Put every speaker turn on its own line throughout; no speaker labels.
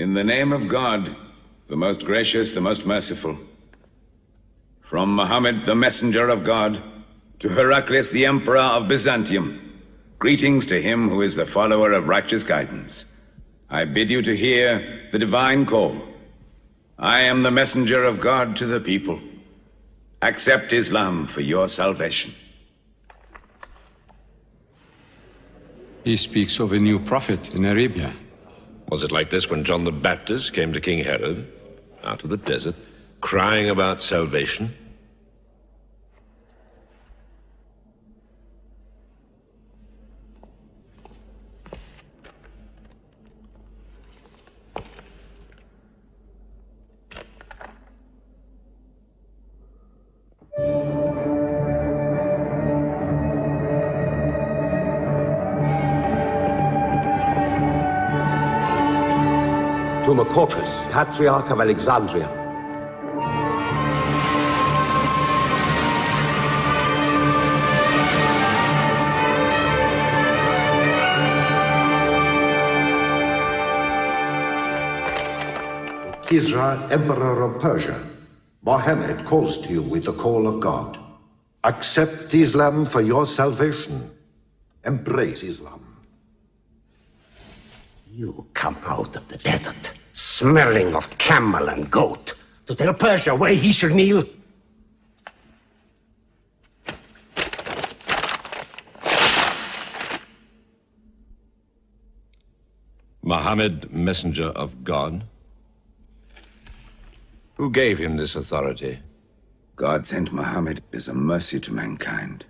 In the name of God, the most gracious, the most merciful. From Muhammad, the messenger of God, to Heraclius, the emperor of Byzantium, greetings to him who is the follower of righteous guidance. I bid you to hear the divine call. I am the messenger of God to the people. Accept Islam for your salvation.
He speaks of a new prophet in Arabia.
Was it like this when John the Baptist came to King Herod, out of the desert, crying about salvation?
To Macaucus, Patriarch of Alexandria. To Kisra, Emperor of Persia, Mohammed calls to you with the call of God. Accept Islam for your salvation. Embrace Islam.
You come out of the desert, smelling of camel and goat, to tell Persia where he should kneel?
Muhammad, messenger of God? Who gave him this authority?
God sent Muhammad as a mercy to mankind.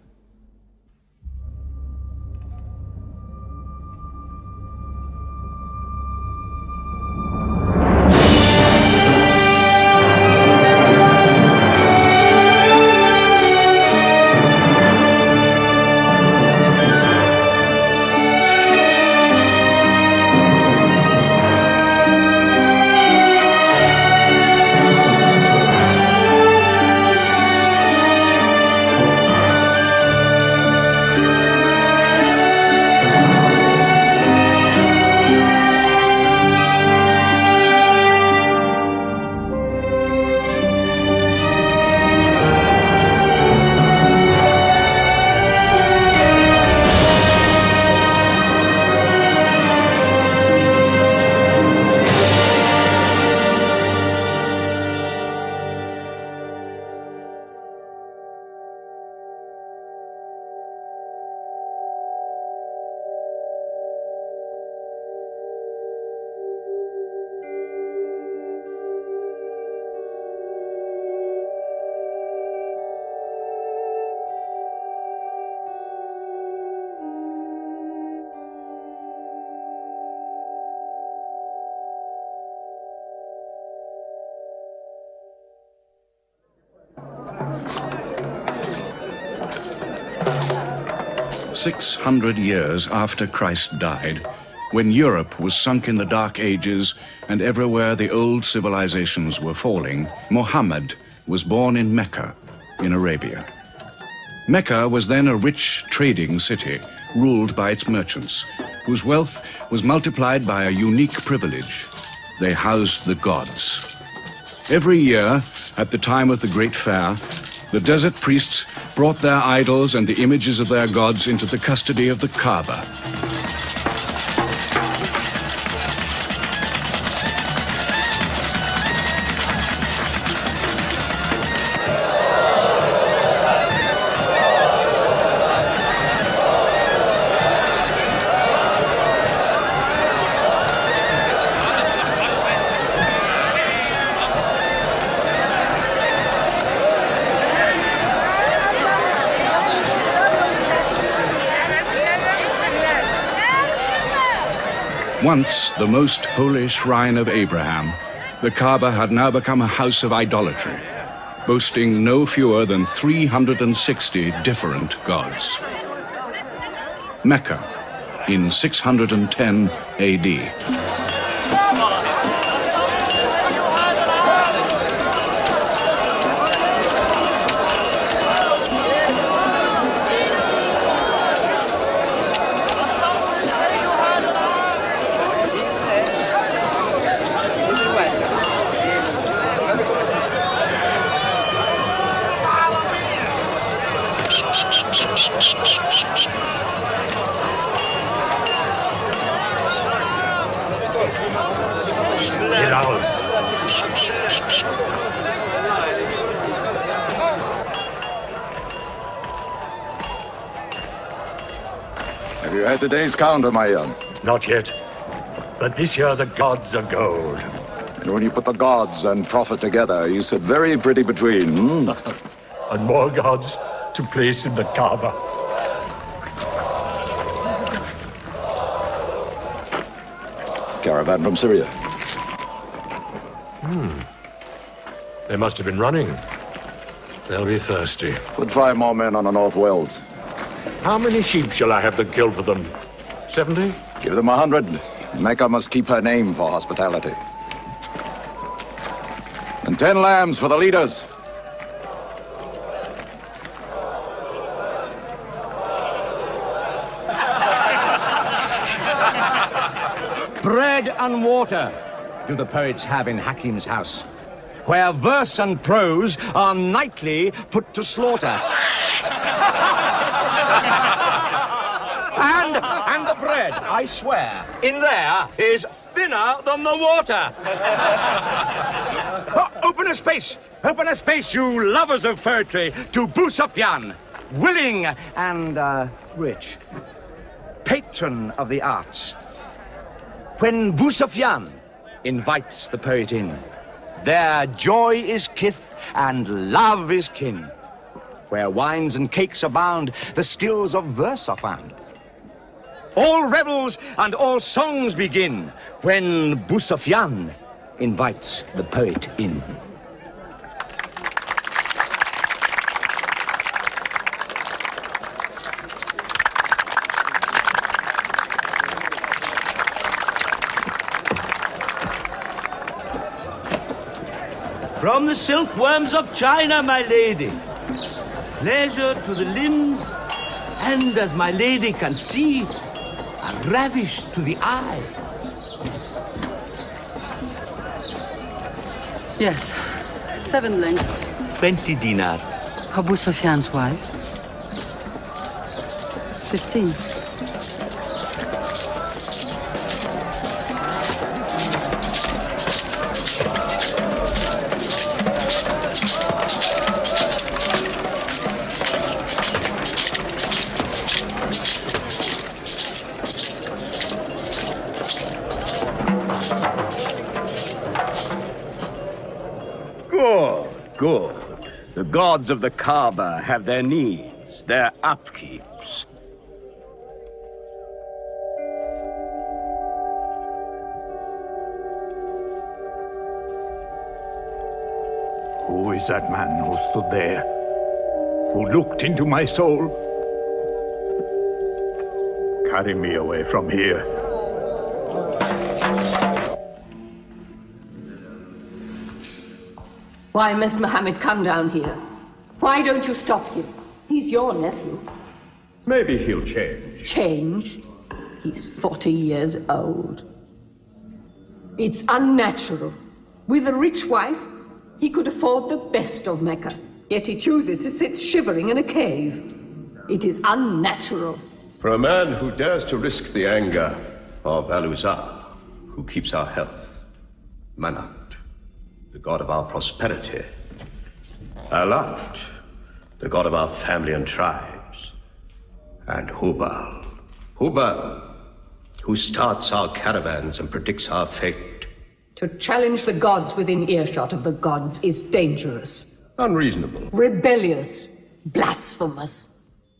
"600 years after Christ died, when Europe was sunk in the Dark Ages and everywhere the old civilizations were falling, Muhammad was born in Mecca, in Arabia. Mecca was then a rich trading city ruled by its merchants, whose wealth was multiplied by a unique privilege. They housed the gods. Every year, at the time of the Great Fair, the desert priests brought their idols and the images of their gods into the custody of the Kaaba. Once the most holy shrine of Abraham, the Kaaba had now become a house of idolatry, boasting no fewer than 360 different gods. Mecca, in 610 AD.
Have you had today's counter, my young?
Not yet. But this year the gods are gold.
And when you put the gods and profit together, you sit very pretty between,
And more gods to place in the Kaaba.
Caravan from Syria.
They must have been running. They'll be thirsty.
Put 5 more men on the North Wells.
How many sheep shall I have to kill for them? 70?
Give them 100. Mecca must keep her name for hospitality. And 10 lambs for the leaders.
Bread and water do the poets have in Hakim's house, where verse and prose are nightly put to slaughter. And the bread, I swear, in there is thinner than the water. Open a space, you lovers of poetry, to Abu Sufyan, willing and rich, patron of the arts. When Abu Sufyan invites the poet in, there joy is kith and love is kin. Where wines and cakes abound, the skills of verse are found. All revels and all songs begin when Abu Sufyan invites the poet in.
From the silkworms of China, my lady. Pleasure to the limbs, and as my lady can see, a ravish to the eye.
Yes, 7 lengths.
20 dinar.
Abu Sufyan's wife. 15.
Good. The gods of the Kaaba have their needs, their upkeeps.
Who is that man who stood there? Who looked into my soul? Carry me away from here.
Why must Muhammad come down here? Why don't you stop him? He's your nephew.
Maybe he'll change.
Change? He's 40 years old. It's unnatural. With a rich wife, he could afford the best of Mecca. Yet he chooses to sit shivering in a cave. It is unnatural.
For a man who dares to risk the anger of Al-Uzza, who keeps our health, Manat, the god of our prosperity, Alat, the god of our family and tribes, and Hubal, who starts our caravans and predicts our fate.
To challenge the gods within earshot of the gods is dangerous.
Unreasonable.
Rebellious. Blasphemous.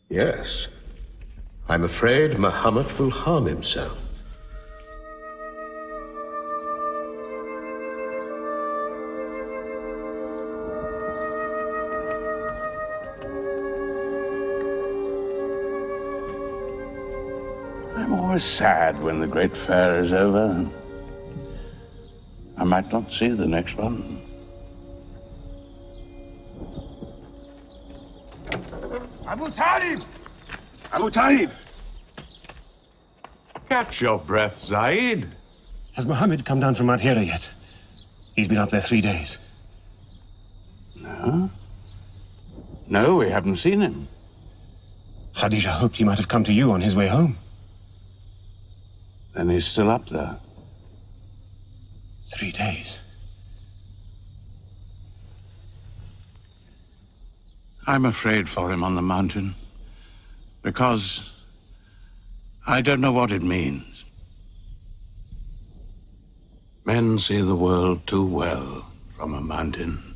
Yes. I'm afraid Muhammad will harm himself.
I'm always sad when the great fair is over. I might not see the next one.
Abu Talib! Abu Talib!
Catch your breath, Zaid.
Has Muhammad come down from Mount Hira yet? He's been up there 3 days.
No? No, we haven't seen him.
Khadija hoped he might have come to you on his way home.
Then he's still up there.
3 days.
I'm afraid for him on the mountain, because I don't know what it means. Men see the world too well from a mountain.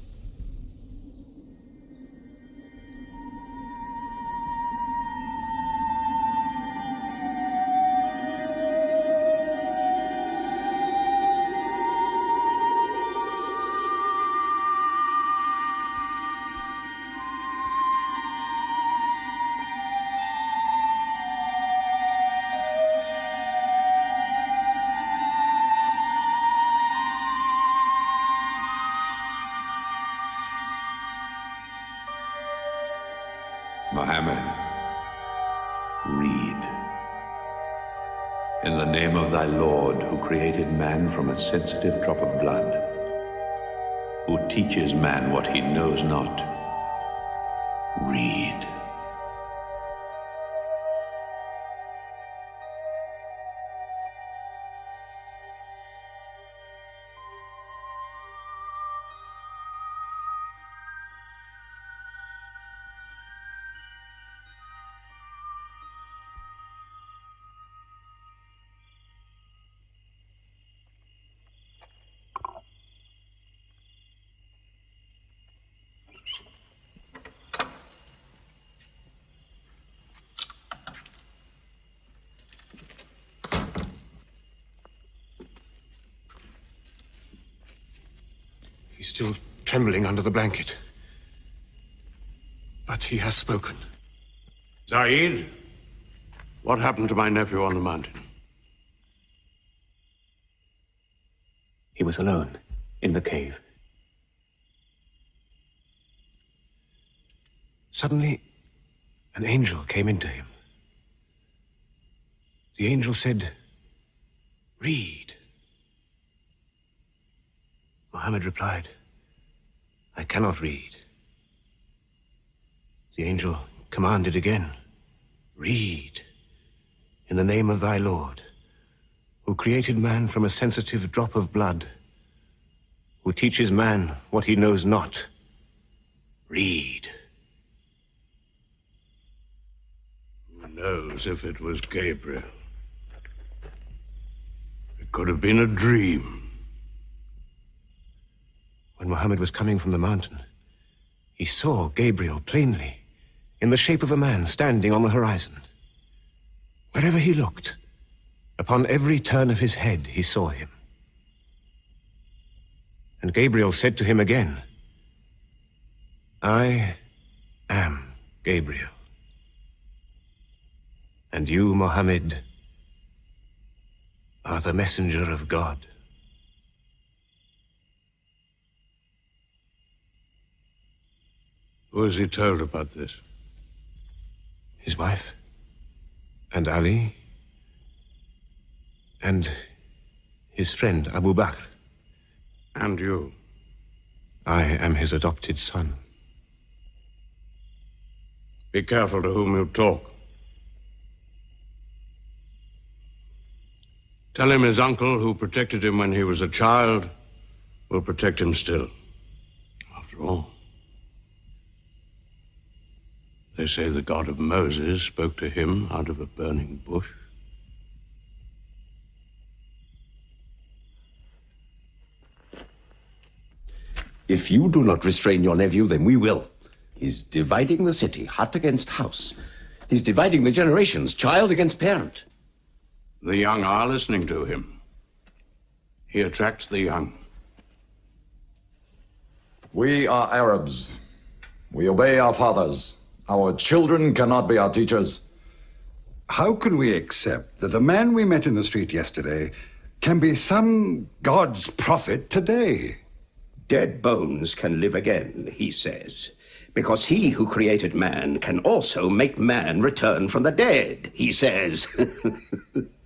Muhammad, read. In the name of thy Lord, who created man from a sensitive drop of blood, who teaches man what he knows not, read.
He's still trembling under the blanket. But he has spoken.
Zaid, what happened to my nephew on the mountain?
He was alone in the cave. Suddenly, an angel came into him. The angel said, "Read." Muhammad replied, "I cannot read." The angel commanded again, "Read, in the name of thy Lord, who created man from a sensitive drop of blood, who teaches man what he knows not. Read."
Who knows if it was Gabriel? It could have been a dream.
When Muhammad was coming from the mountain, he saw Gabriel plainly, in the shape of a man standing on the horizon. Wherever he looked, upon every turn of his head, he saw him. And Gabriel said to him again, "I am Gabriel. And you, Muhammad, are the messenger of God."
Who has he told about this?
His wife, and Ali, and his friend Abu Bakr.
And you?
I am his adopted son.
Be careful to whom you talk. Tell him his uncle, who protected him when he was a child, will protect him still. After all, they say the God of Moses spoke to him out of a burning bush.
If you do not restrain your nephew, then we will. He's dividing the city, hut against house. He's dividing the generations, child against parent.
The young are listening to him. He attracts the young.
We are Arabs. We obey our fathers. Our children cannot be our teachers.
How can we accept that a man we met in the street yesterday can be some God's prophet today?
Dead bones can live again, he says, because he who created man can also make man return from the dead, he says.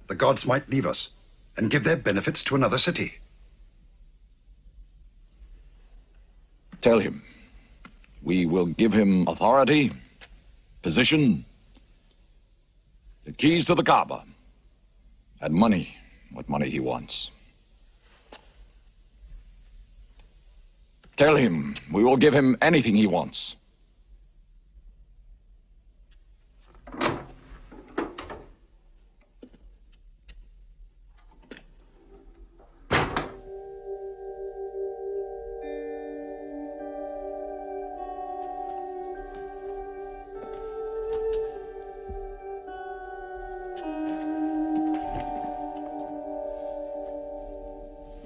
The gods might leave us and give their benefits to another city.
Tell him we will give him authority, position, the keys to the Kaaba, and money, what money he wants. Tell him we will give him anything he wants.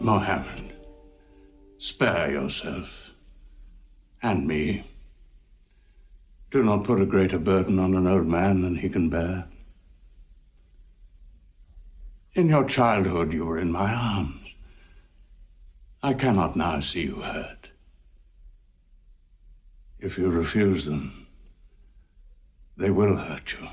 Mohammed, spare yourself and me. Do not put a greater burden on an old man than he can bear. In your childhood, you were in my arms. I cannot now see you hurt. If you refuse them, they will hurt you.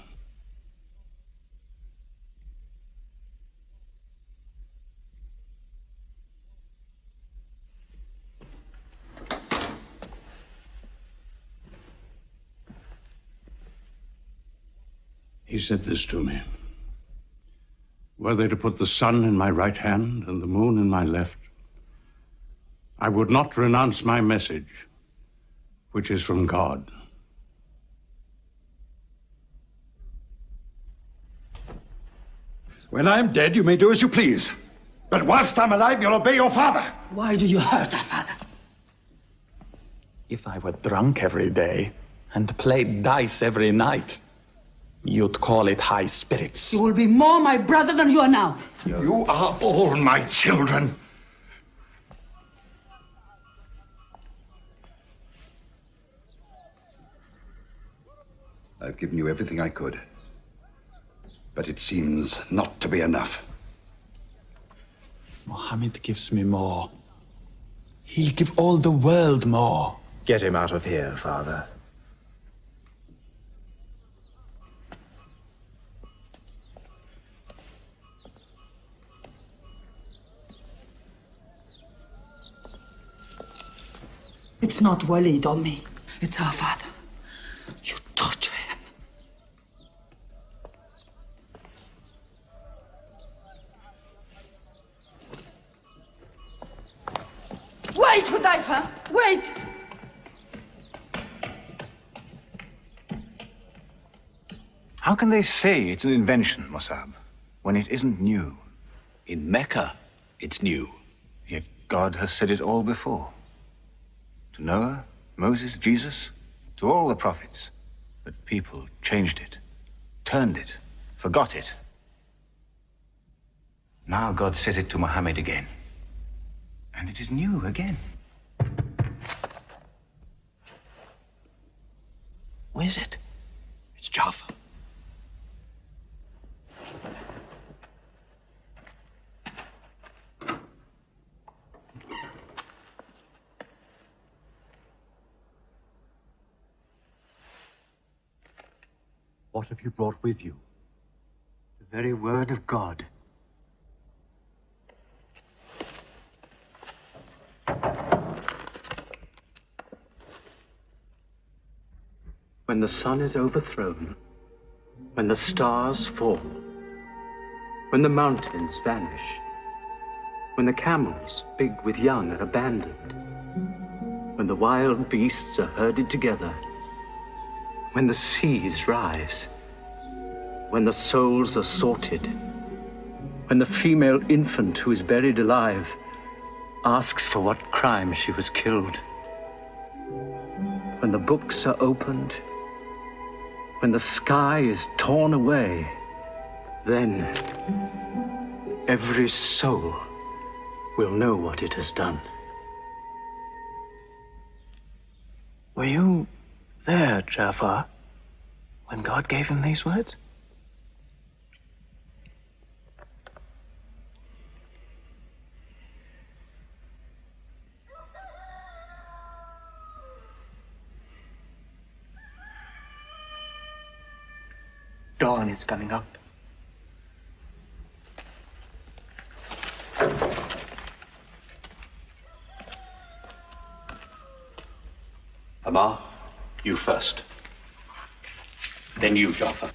He said this to me. Were they to put the sun in my right hand and the moon in my left, I would not renounce my message, which is from God.
When I'm dead, you may do as you please. But whilst I'm alive, you'll obey your father.
Why do you hurt our father?
If I were drunk every day and played dice every night, you'd call it high spirits.
You will be more my brother than you are now.
You are all my children. I've given you everything I could. But it seems not to be enough.
Mohammed gives me more. He'll give all the world more.
Get him out of here, Father.
It's not Walid or me. It's our father. You torture him.
Wait, Hudayfa! Wait!
How can they say it's an invention, Musab, when it isn't new?
In Mecca, it's new.
Yet God has said it all before. To Noah, Moses, Jesus, to all the prophets. But people changed it, turned it, forgot it. Now God says it to Muhammad again. And it is new again.
Who is it? It's Jaffa.
What have you brought with you? The very word of God.
When the sun is overthrown, when the stars fall, when the mountains vanish, when the camels, big with young, are abandoned, when the wild beasts are herded together, when the seas rise, when the souls are sorted, when the female infant who is buried alive asks for what crime she was killed, when the books are opened, when the sky is torn away, then every soul will know what it has done. Were you there, Jafar, when God gave him these words?
Dawn is coming up.
Amar, you first. Then you, Jaffa.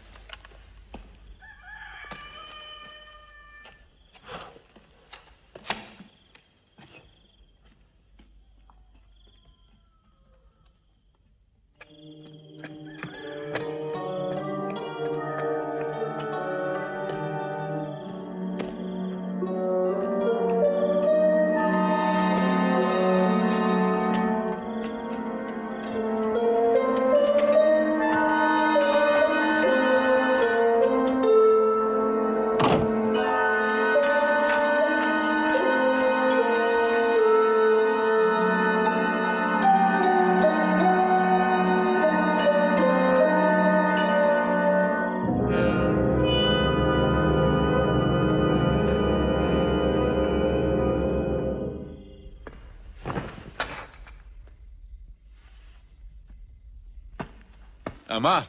Emma?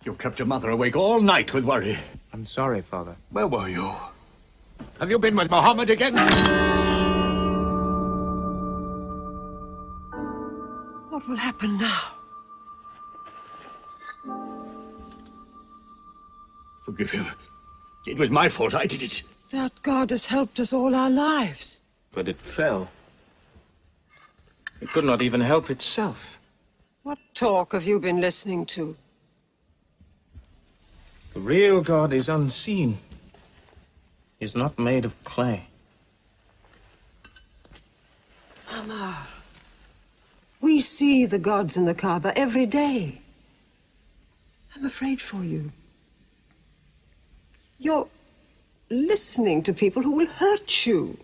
You kept your mother awake all night with worry.
I'm sorry, Father.
Where were you?
Have you been with Mohammed again?
What will happen now?
Forgive him. It was my fault. I did it.
That God has helped us all our lives.
But it fell. It could not even help itself.
What talk have you been listening to?
The real God is unseen. He is not made of clay.
Amar, we see the gods in the Kaaba every day. I'm afraid for you. You're listening to people who will hurt you.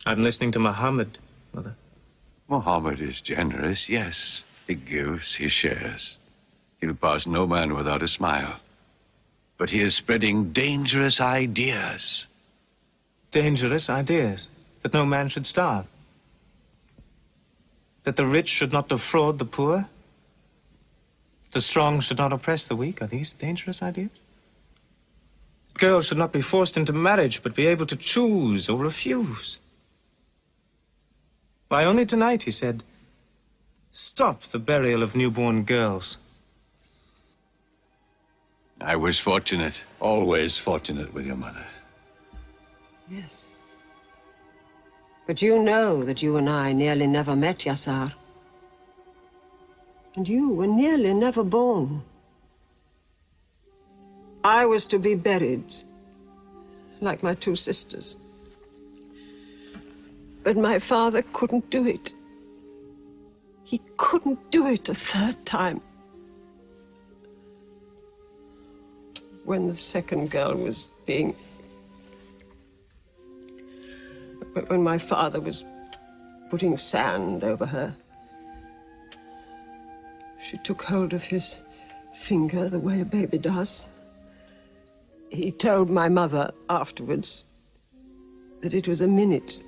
I'm listening to Muhammad, Mother.
Muhammad is generous, yes. He gives, he shares. He'll pass no man without a smile. But he is spreading dangerous ideas.
Dangerous ideas? That no man should starve? That the rich should not defraud the poor? That the strong should not oppress the weak? Are these dangerous ideas? Girls should not be forced into marriage, but be able to choose or refuse. Why, only tonight he said, stop the burial of newborn girls.
I was fortunate, always fortunate with your mother.
Yes. But you know that you and I nearly never met, Yasar. And you were nearly never born. I was to be buried, like my two sisters. But my father couldn't do it. He couldn't do it a third time. When the second girl was being... When my father was putting sand over her, she took hold of his finger the way a baby does. He told my mother afterwards that it was a minute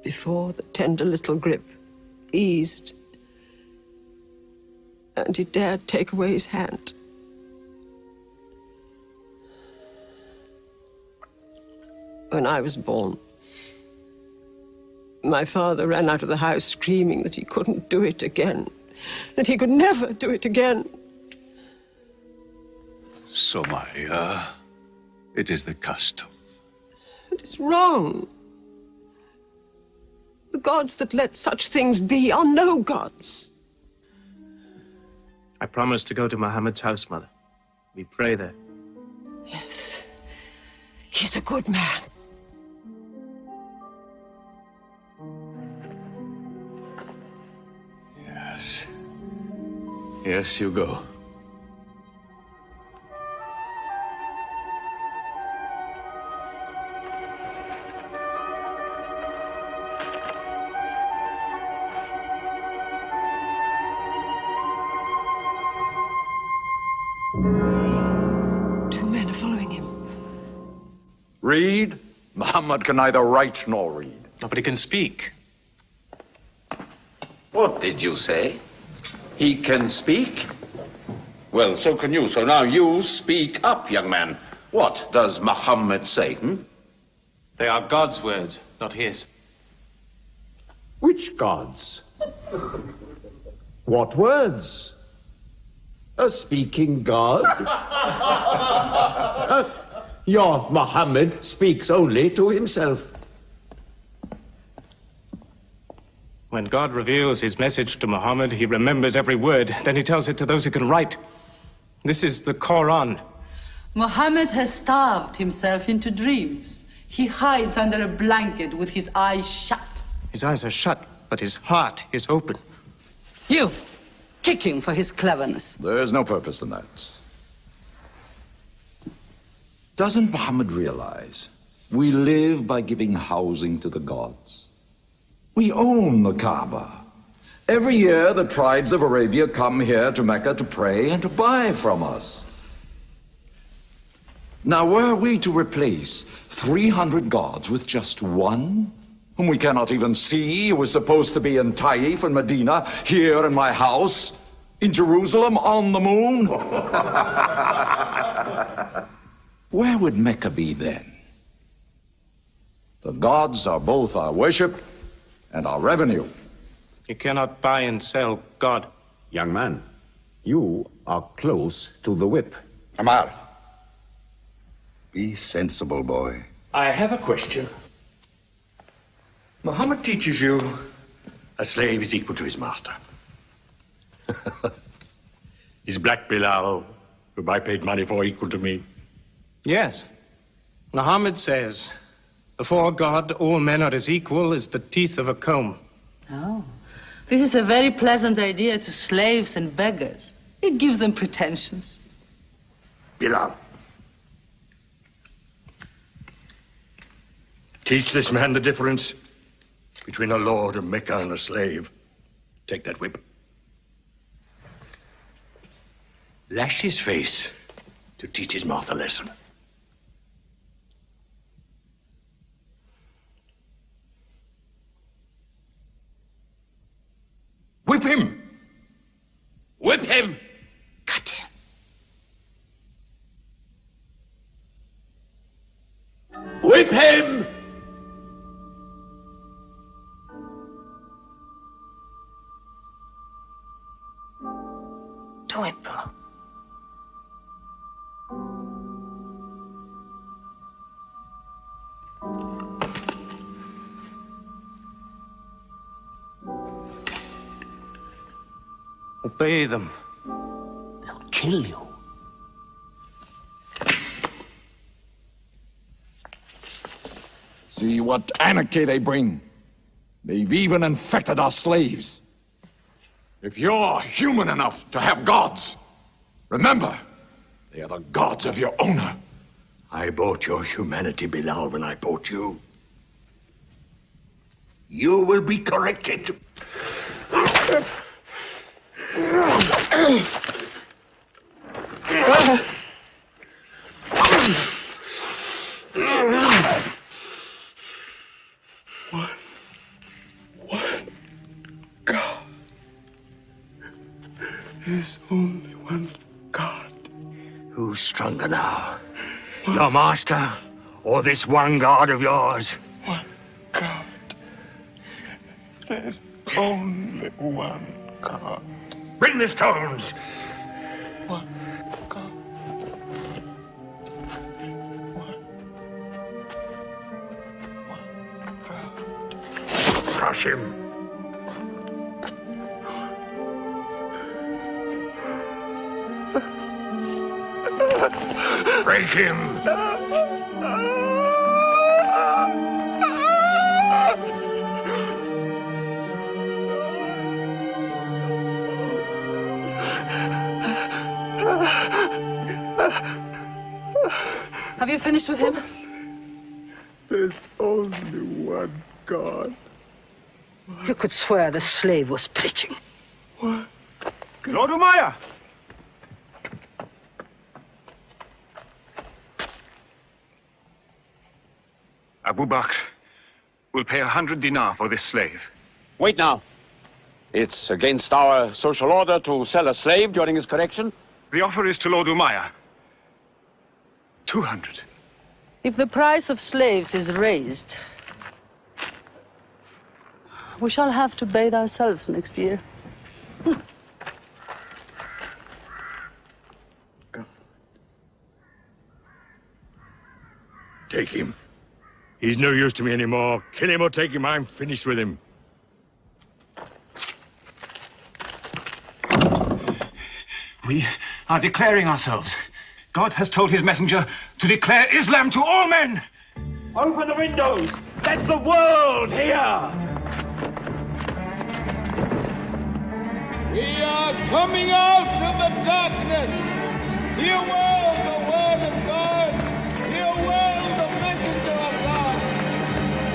before the tender little grip eased and he dared take away his hand. When I was born, my father ran out of the house screaming that he couldn't do it again, that he could never do it again.
Somaya, it is the custom.
It is wrong. The gods that let such things be are no gods.
I promised to go to Muhammad's house, Mother. We pray there.
Yes. He's a good man.
Yes. Yes, you go.
Read? Muhammad can neither write nor read.
No, but he can speak.
What did you say? He can speak? Well, so can you. So now you speak up, young man. What does Muhammad say?
They are God's words, not his.
Which gods? What words? A speaking God? Your Muhammad speaks only to himself.
When God reveals his message to Muhammad, he remembers every word. Then he tells it to those who can write. This is the Quran.
Muhammad has starved himself into dreams. He hides under a blanket with his eyes shut.
His eyes are shut, but his heart is open.
You, kick him for his cleverness.
There is no purpose in that. Doesn't Muhammad realize we live by giving housing to the gods? We own the Kaaba. Every year, the tribes of Arabia come here to Mecca to pray and to buy from us. Now, were we to replace 300 gods with just one,
whom we cannot even see, who is supposed to be in Taif and Medina, here in my house, in Jerusalem, on the moon? Where would Mecca be then? The gods are both our worship and our revenue.
You cannot buy and sell God.
Young man, you are close to the whip.
Amar, be sensible, boy.
I have a question. Muhammad teaches you a slave is equal to his master. Is Black Bilal, whom I paid money for, equal to me?
Yes. Muhammad says, before God, all men are as equal as the teeth of a comb.
Oh, this is a very pleasant idea to slaves and beggars. It gives them pretensions.
Bilal, teach this man the difference between a lord of Mecca and a slave. Take that whip. Lash his face to teach his mouth a lesson. Whip him! Whip him! Cut him! Whip him!
Do it, Bilal. Obey them. They'll kill you.
See what anarchy they bring. They've even infected our slaves. If you're human enough to have gods, remember, they are the gods of your owner.
I bought your humanity, Bilal, when I bought you. You will be corrected.
One God. There's only one God.
Who's stronger now? Your master or this one God of yours?
One God. There's only one God.
Bring the stones!
One God. One God.
Crush him. Break him.
Have you finished with him?
There's only one God.
You could swear the slave was preaching.
What?
Lord Umayyah!
Abu Bakr will pay 100 dinar for this slave.
Wait now. It's against our social order to sell a slave during his correction.
The offer is to Lord Umayyah. 200.
If the price of slaves is raised, we shall have to bathe ourselves next year.
Take him. He's no use to me anymore. Kill him or take him. I'm finished with him.
We are declaring ourselves. God has told his messenger to declare Islam to all men.
Open the windows! Let the world hear!
We are coming out of the darkness. Hear well the word of God. Hear well the messenger of God.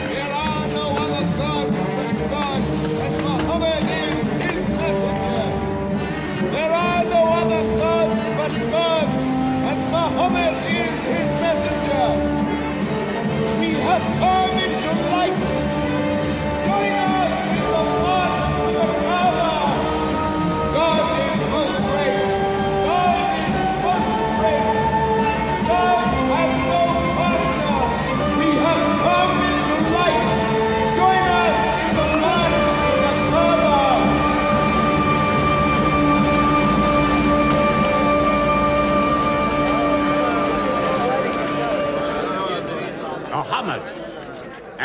There are no other gods but God, and Muhammad is his messenger. There are no other gods but God, and Muhammad is his messenger. We have come into light.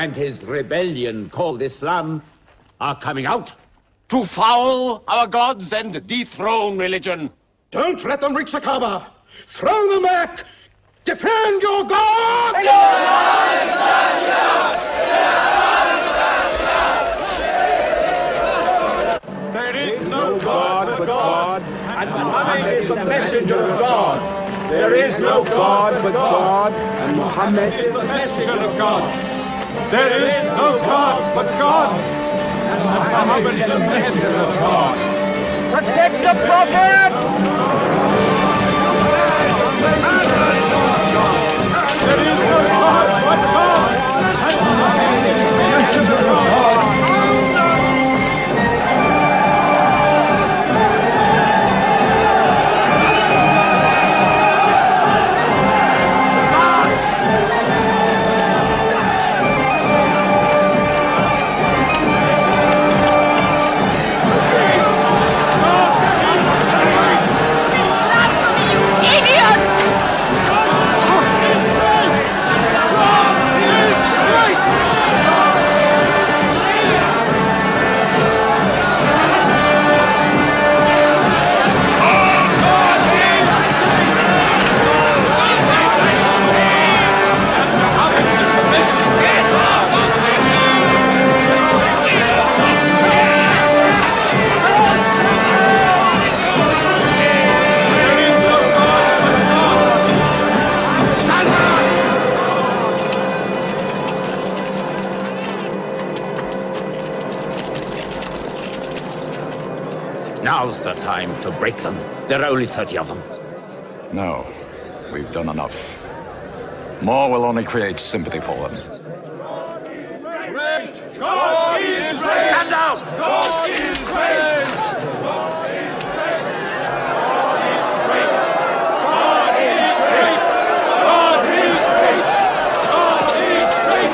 and his rebellion called Islam are coming out.
To foul our gods and dethrone religion.
Don't let them reach the Kaaba. Throw them back. Defend your God!
There is no God but God, and Muhammad is the messenger of God. There is no God but God, and Muhammad is the messenger of God. There is no God but God, and Muhammad is the messenger of God.
Protect the Prophet!
There is no God but God, and Muhammad is the messenger of God.
Now's the time to break them. There are only 30 of them.
No, we've done enough. More will only create sympathy for them.
God is great!
Stand down!
God is great! God is great! God is great! God is great! God is great! God is great!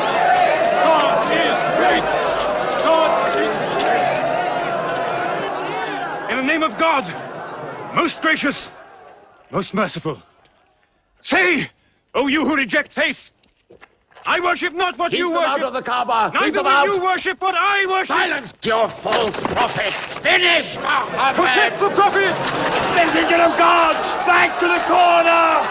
God is great! God is great!
In the name of God, most gracious, most merciful, say, O you who reject faith, I worship not what you
Keep them
worship.
out of the Kaaba! Keep
Neither
them
will
out!
you worship what I worship.
Silence your false prophet! Finish Muhammad!
Protect the Prophet! Messenger of God! Back to the corner!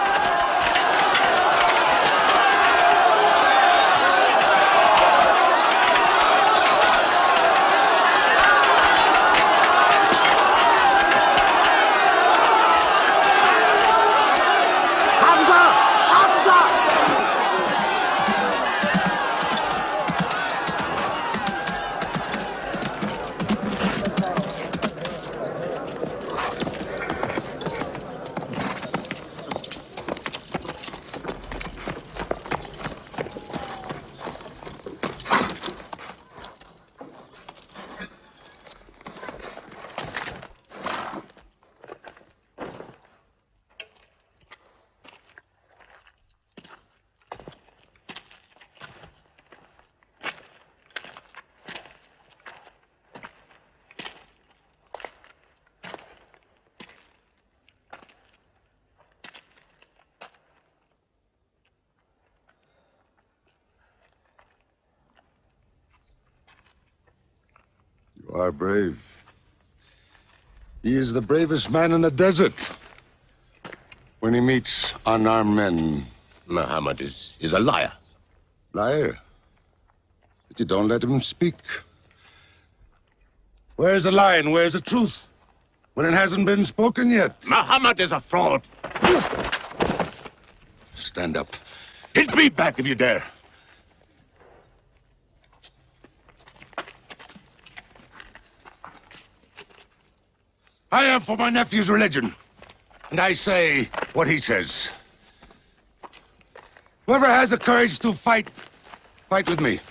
You are brave. He is the bravest man in the desert. When he meets unarmed men.
Muhammad is a liar.
Liar? But you don't let him speak. Where's the lie and where's the truth? When it hasn't been spoken yet.
Muhammad is a fraud.
Stand up. Hit me back if you dare. I am for my nephew's religion, and I say what he says. Whoever has the courage to fight, fight with me.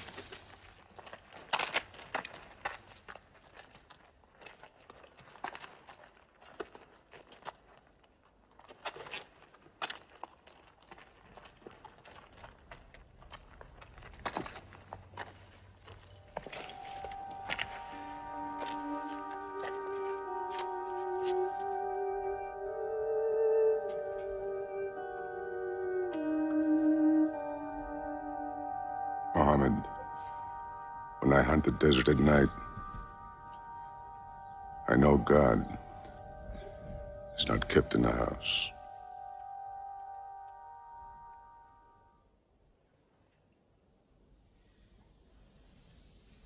Muhammad. I hunt the desert at night, I know God is not kept in the house.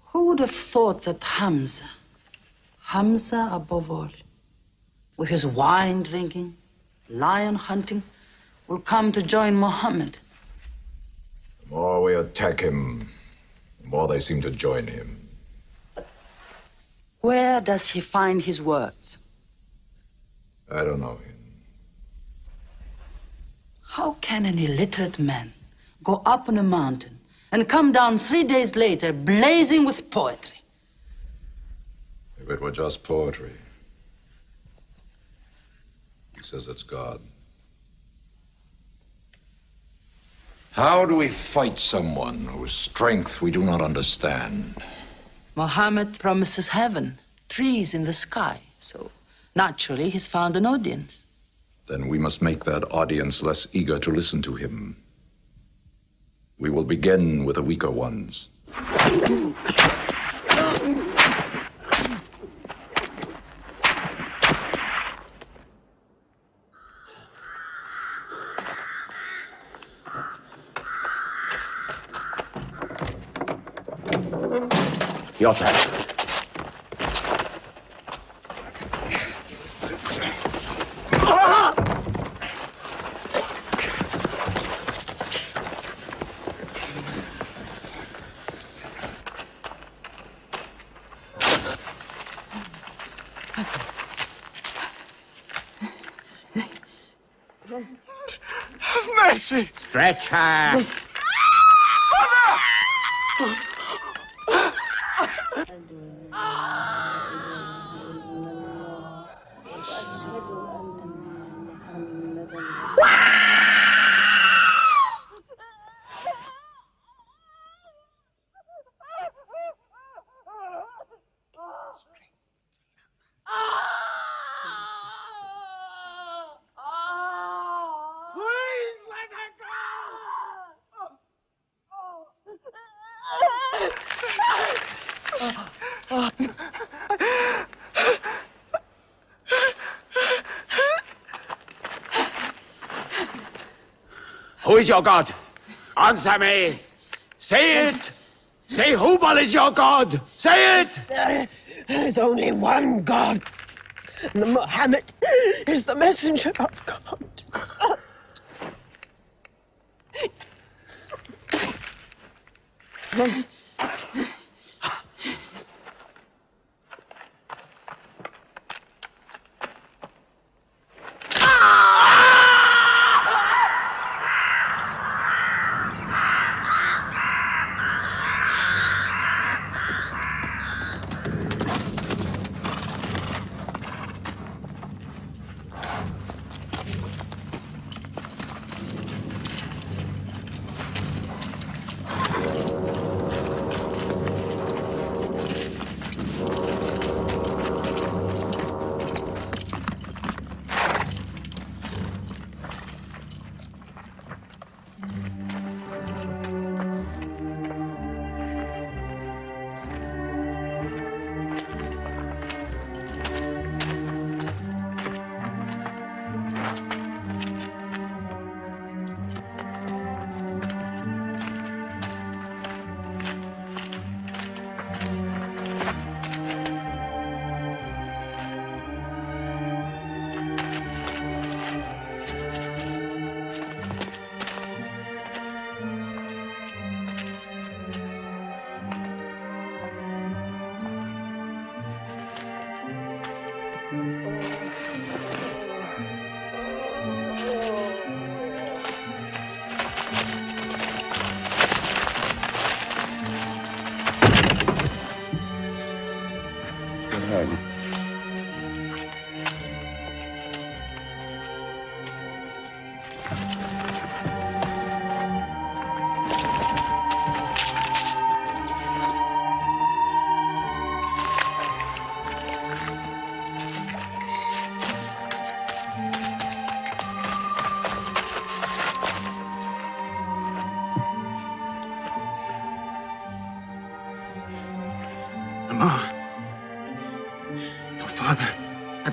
Who would have thought that Hamza above all, with his wine drinking, lion hunting, will come to join Muhammad?
The more we attack him, the more they seem to join him.
Where does he find his words?
I don't know him.
How can an illiterate man go up on a mountain and come down 3 days later blazing with poetry?
If it were just poetry. He says it's God. How do we fight someone whose strength we do not understand?
Muhammad promises heaven, trees in the sky, so naturally he's found an audience.
Then we must make that audience less eager to listen to him. We will begin with the weaker ones.
Your turn.
Have mercy!
Stretch her!
Please let her
Who is your God? Answer me! Say it! Say Hubal is your God! Say it!
There is only one God. And Muhammad is the messenger of God.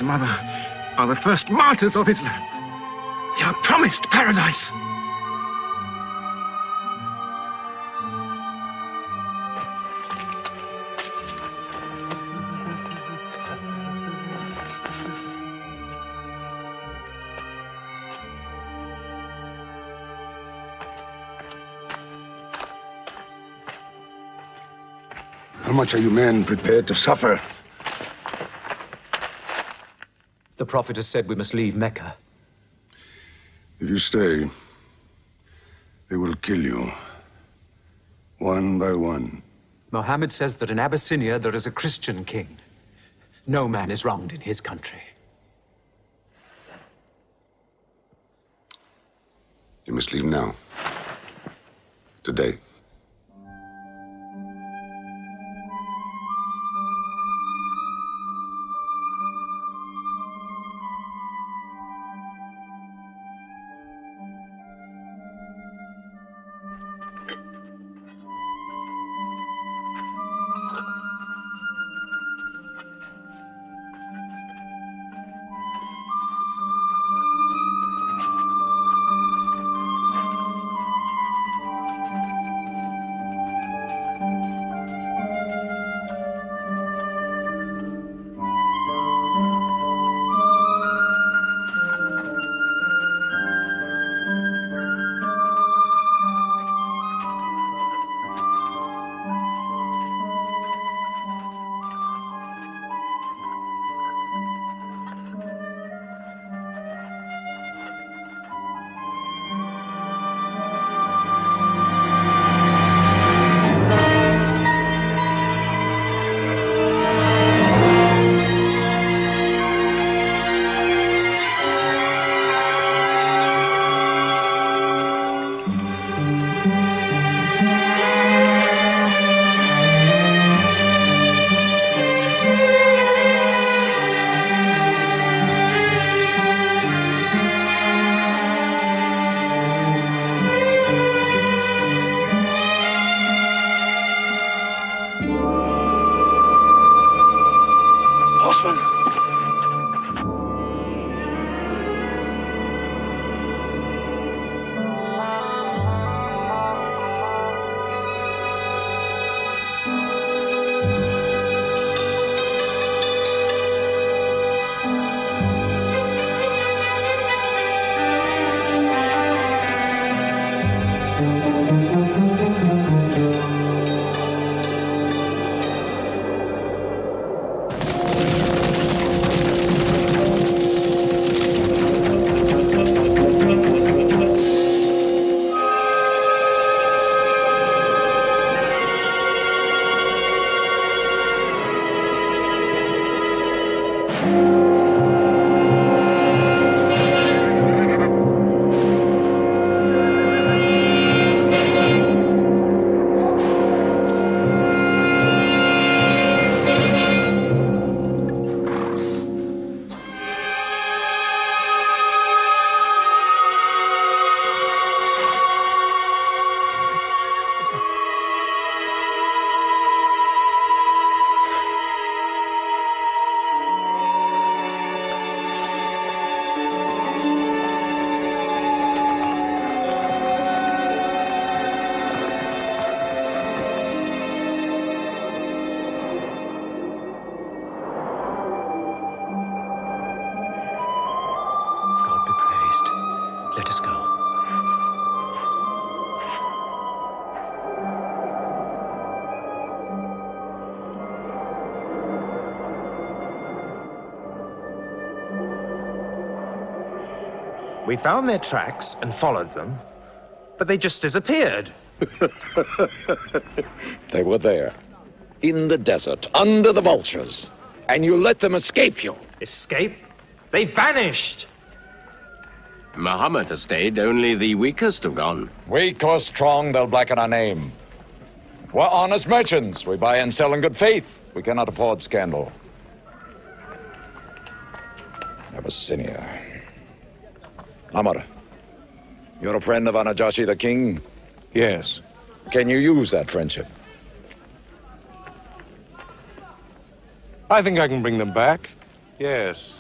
and Mother are the first martyrs of Islam. They are promised paradise.
How much are you men prepared to suffer?
The Prophet has said we must leave Mecca.
If you stay, they will kill you. One by one.
Mohammed says that in Abyssinia there is a Christian king. No man is wronged in his country.
You must leave now. Today.
Let us go.
We found their tracks and followed them, but they just disappeared.
They were there, in the desert, under the vultures, and you let them escape you.
Escape? They vanished!
Muhammad has stayed, only the weakest have gone.
Weak or strong, they'll blacken our name. We're honest merchants. We buy and sell in good faith. We cannot afford scandal. Abyssinia. Amr, you're a friend of Anajashi the king?
Yes.
Can you use that friendship?
I think I can bring them back. Yes.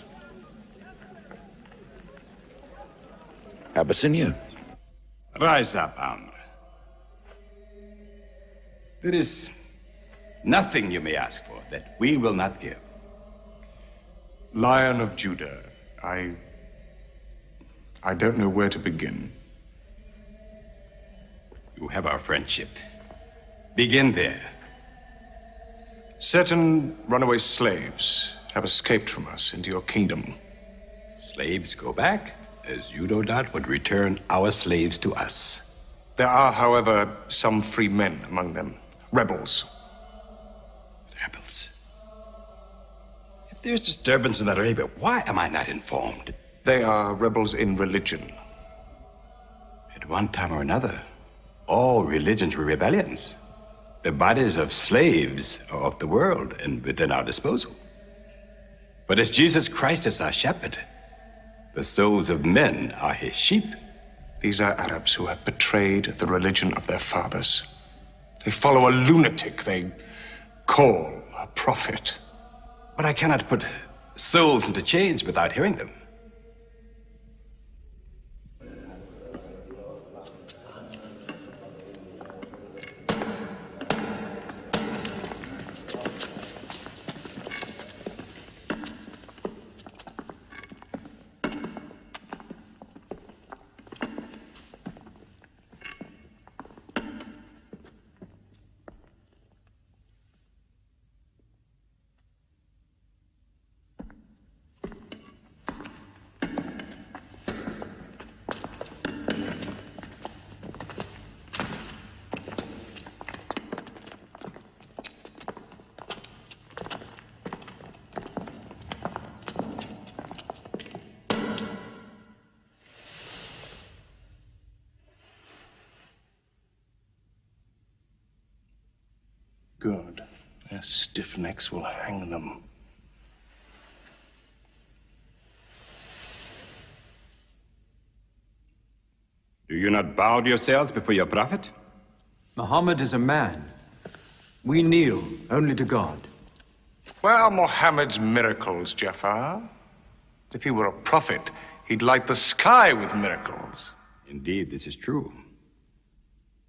Abyssinia.
Rise up, Amr. There is nothing you may ask for that we will not give.
Lion of Judah, I don't know where to begin.
You have our friendship. Begin there.
Certain runaway slaves have escaped from us into your kingdom.
Slaves go back, as you no doubt would return our slaves to us.
There are, however, some free men among them. Rebels.
Rebels? If there's disturbance in Arabia, why am I not informed?
They are rebels in religion.
At one time or another, all religions were rebellions. The bodies of slaves are of the world and within our disposal. But as Jesus Christ is our shepherd, the souls of men are his sheep.
These are Arabs who have betrayed the religion of their fathers. They follow a lunatic they call a prophet.
But I cannot put souls into chains without hearing them.
Good. Their stiff necks will hang them.
Do you not bow yourselves before your prophet?
Muhammad is a man. We kneel only to God.
Where are Muhammad's miracles, Jafar? If he were a prophet, he'd light the sky with miracles.
Indeed, this is true.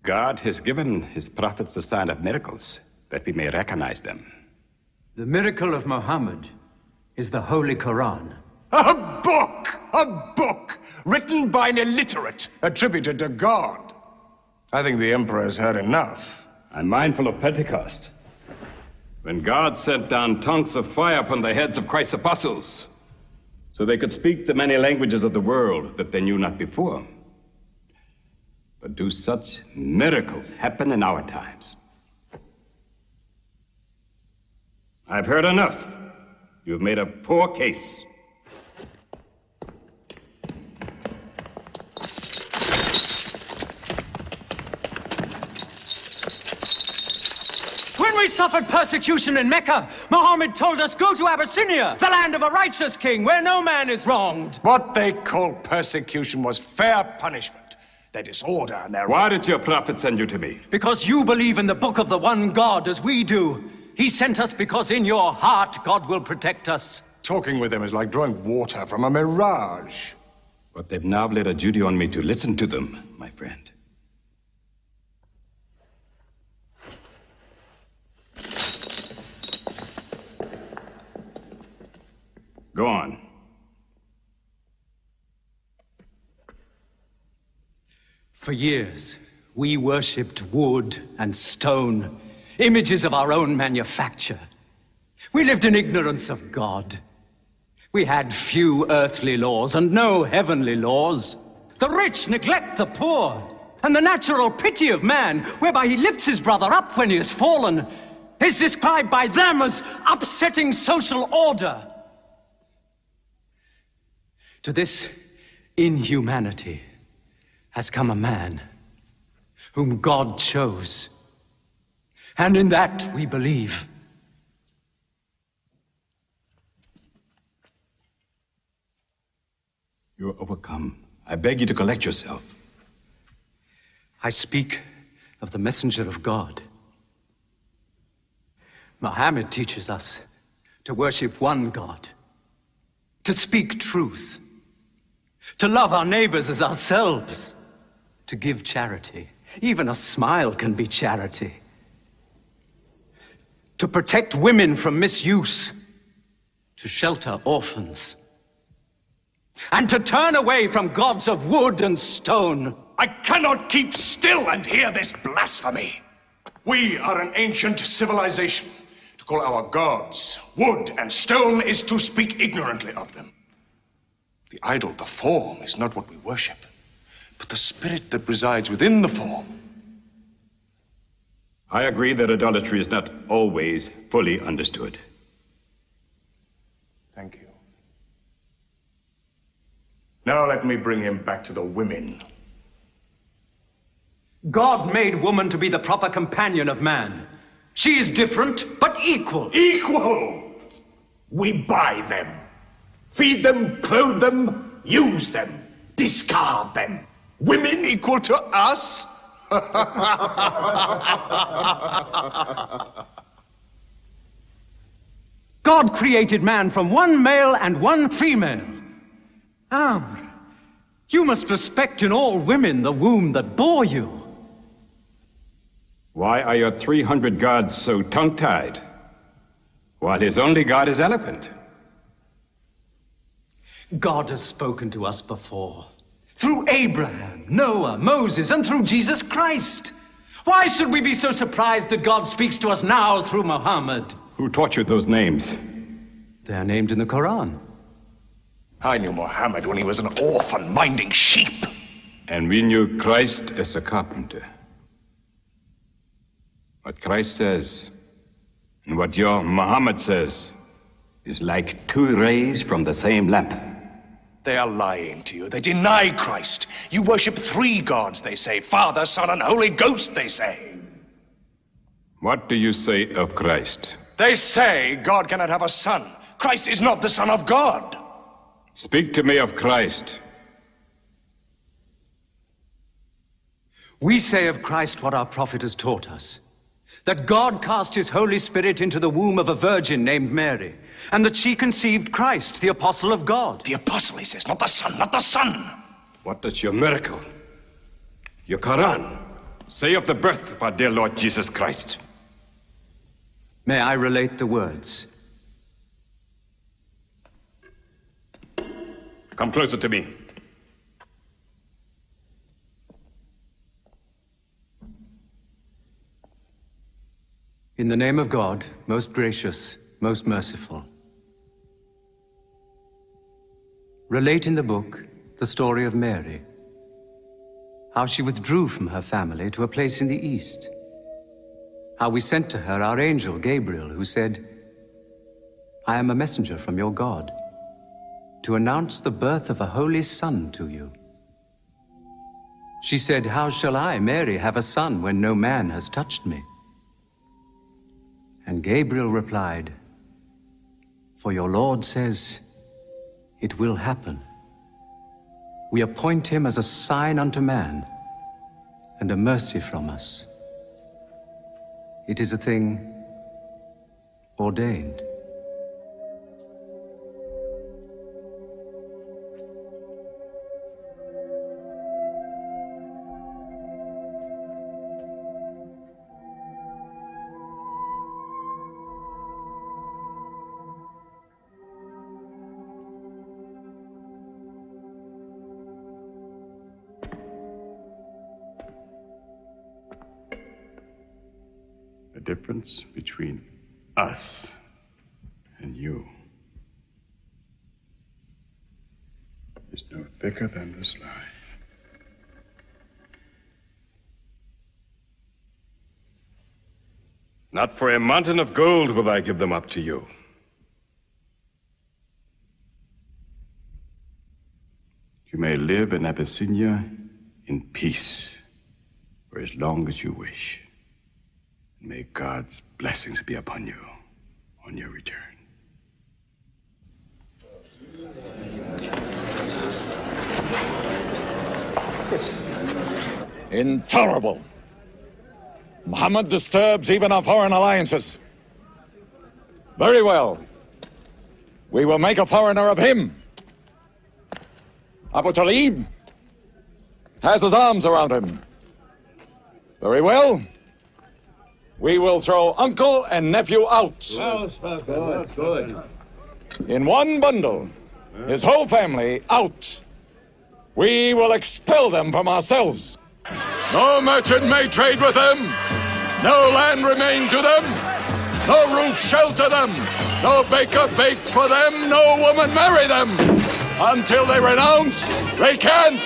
God has given his prophets the sign of miracles, that we may recognize them.
The miracle of Muhammad is the Holy Quran.
A book! A book! Written by an illiterate, attributed to God. I think the Emperor has heard enough.
I'm mindful of Pentecost, when God sent down tongues of fire upon the heads of Christ's apostles, so they could speak the many languages of the world that they knew not before. But do such miracles happen in our times? I've heard enough. You've made a poor case.
When we suffered persecution in Mecca, Muhammad told us, go to Abyssinia, the land of a righteous king, where no man is wronged.
What they called persecution was fair punishment. Their disorder and their...
Why did your prophet send you to me?
Because you believe in the book of the one God as we do. He sent us because in your heart God will protect us.
Talking with them is like drawing water from a mirage.
But they've now laid a duty on me to listen to them, my friend. Go on.
For years, we worshipped wood and stone, images of our own manufacture. We lived in ignorance of God. We had few earthly laws and no heavenly laws. The rich neglect the poor, and the natural pity of man, whereby he lifts his brother up when he has fallen, is described by them as upsetting social order. To this inhumanity has come a man whom God chose. And in that we believe.
You are overcome. I beg you to collect yourself.
I speak of the messenger of God. Muhammad teaches us to worship one God, to speak truth, to love our neighbors as ourselves, to give charity. Even a smile can be charity. To protect women from misuse, to shelter orphans, and to turn away from gods of wood and stone.
I cannot keep still and hear this blasphemy. We are an ancient civilization. To call our gods wood and stone is to speak ignorantly of them. The idol, the form, is not what we worship, but the spirit that resides within the form.
I agree that idolatry is not always fully understood.
Thank you. Now let me bring him back to the women.
God made woman to be the proper companion of man. She is different, but equal.
Equal!
We buy them, feed them, clothe them, use them, discard them.
Women equal to us?
God created man from one male and one female. You must respect in all women the womb that bore you.
Why are your 300 gods so tongue-tied, while his only god is eloquent?
God has spoken to us before, through Abraham, Noah, Moses, and through Jesus Christ. Why should we be so surprised that God speaks to us now through Muhammad?
Who taught you those names?
They are named in the Quran.
I knew Muhammad when he was an orphan minding sheep.
And we knew Christ as a carpenter. What Christ says and what your Muhammad says is like two rays from the same lamp.
They are lying to you. They deny Christ. You worship 3 gods, they say. Father, Son, and Holy Ghost, they say.
What do you say of Christ?
They say God cannot have a son. Christ is not the Son of God.
Speak to me of Christ.
We say of Christ what our prophet has taught us. That God cast his Holy Spirit into the womb of a virgin named Mary, and that she conceived Christ, the apostle of God.
The apostle, he says, not the son, not the son.
What does your miracle, your Quran, say of the birth of our dear Lord Jesus Christ?
May I relate the words?
Come closer to me.
In the name of God, most gracious, most merciful. Relate in the book the story of Mary, how she withdrew from her family to a place in the east, how we sent to her our angel Gabriel, who said, "I am a messenger from your God, to announce the birth of a holy son to you." She said, "How shall I, Mary, have a son when no man has touched me?" And Gabriel replied, "For your Lord says, it will happen. We appoint him as a sign unto man, and a mercy from us. It is a thing ordained."
The difference between us and you is no thicker than this lie. Not for a mountain of gold will I give them up to you. You may live in Abyssinia in peace for as long as you wish. May God's blessings be upon you on your return.
Intolerable. Muhammad disturbs even our foreign alliances. Very well. We will make a foreigner of him. Abu Talib has his arms around him. Very well. We will throw uncle and nephew out.
Good.
In one bundle. His whole family out. We will expel them from ourselves. No merchant may trade with them. No land remain to them. No roof shelter them. No baker bake for them. No woman marry them. Until they renounce, they can't.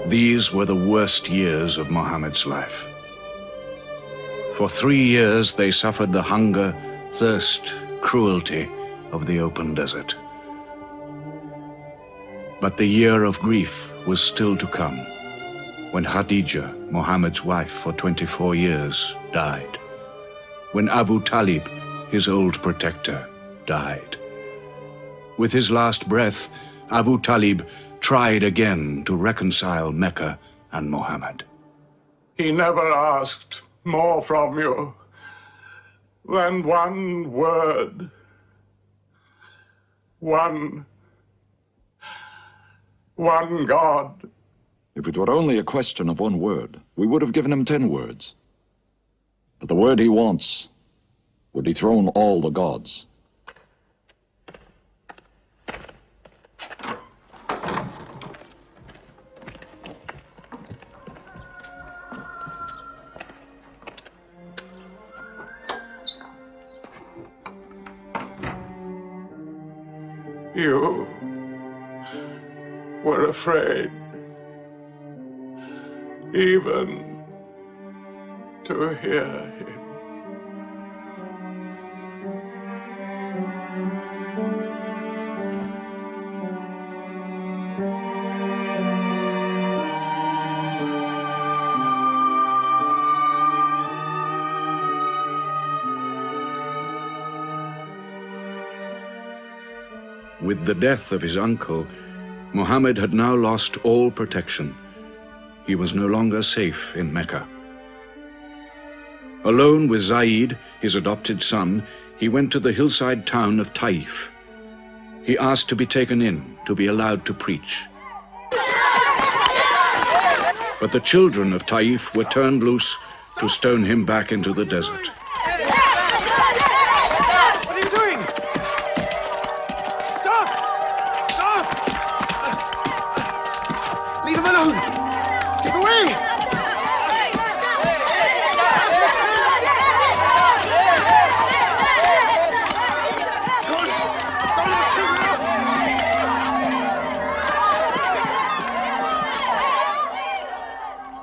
These were the worst years of Muhammad's life. For 3 years they suffered the hunger, thirst, cruelty of the open desert. But the year of grief was still to come, when Khadija, Muhammad's wife for 24 years, died. When Abu Talib, his old protector, died. With his last breath, Abu Talib tried again to reconcile Mecca and Muhammad.
He never asked more from you than one word. One God.
If it were only a question of one word, we would have given him 10 words. But the word he wants would dethrone all the gods.
You were afraid even to hear him.
With the death of his uncle, Muhammad had now lost all protection. He was no longer safe in Mecca. Alone with Zaid, his adopted son, he went to the hillside town of Taif. He asked to be taken in, to be allowed to preach. But the children of Taif were turned loose to stone him back into the desert.
What are you doing? Stop! Stop! Leave him alone! Get away!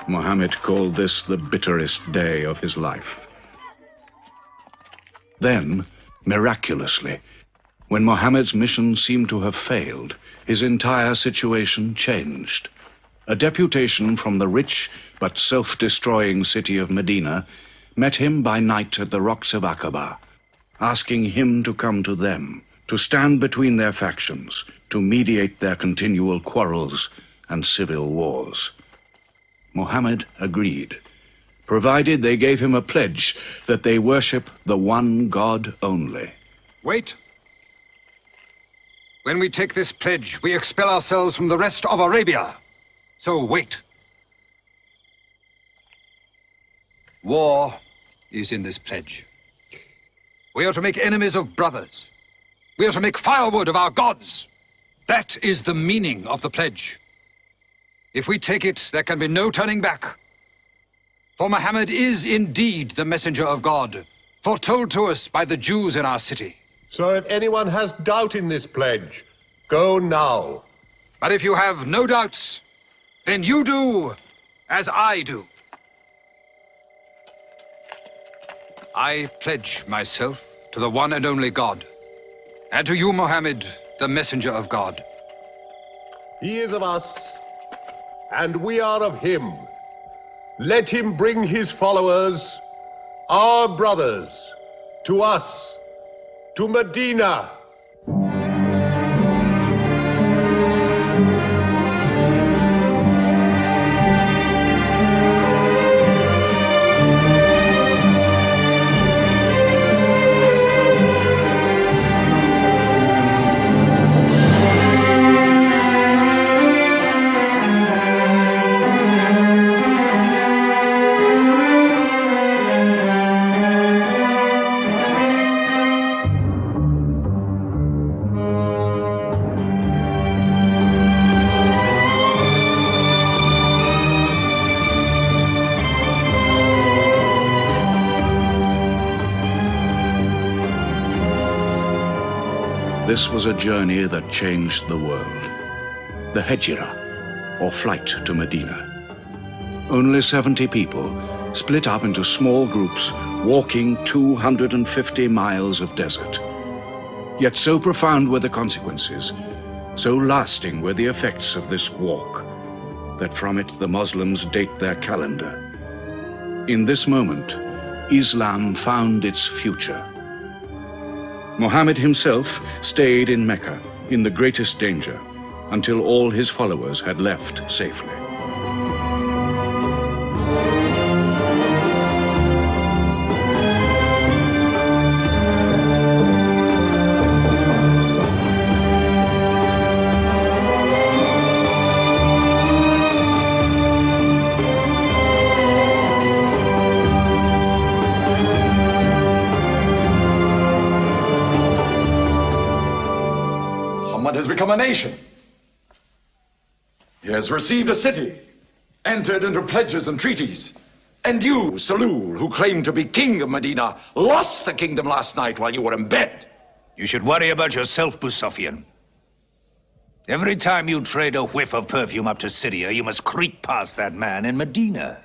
Muhammad called this the bitterest day of his life. Then, miraculously, when Muhammad's mission seemed to have failed, his entire situation changed. A deputation from the rich but self-destroying city of Medina met him by night at the rocks of Aqaba, asking him to come to them, to stand between their factions, to mediate their continual quarrels and civil wars. Muhammad agreed, provided they gave him a pledge that they worship the one God only.
Wait. When we take this pledge, we expel ourselves from the rest of Arabia. So wait. War is in this pledge. We are to make enemies of brothers. We are to make firewood of our gods. That is the meaning of the pledge. If we take it, there can be no turning back. For Muhammad is indeed the messenger of God, foretold to us by the Jews in our city.
So if anyone has doubt in this pledge,
Go now.
But if you have no doubts, then you do as I do. I pledge myself to the one and only God, and to you, Mohammed, the messenger of God.
He is of us, and we are of him. Let him bring his followers, our brothers, to us, to Medina.
This was a journey that changed the world. The Hejira, or flight to Medina. Only 70 people, split up into small groups, walking 250 miles of desert. Yet so profound were the consequences, so lasting were the effects of this walk, that from it the Muslims date their calendar. In this moment, Islam found its future. Muhammad himself stayed in Mecca in the greatest danger until all his followers had left safely.
Has become a nation. He has received a city, entered into pledges and treaties. And you, Salul, who claimed to be king of Medina, lost the kingdom last night while you were in bed.
You should worry about yourself, Busafian. Every time you trade a whiff of perfume up to Syria, you must creep past that man in Medina.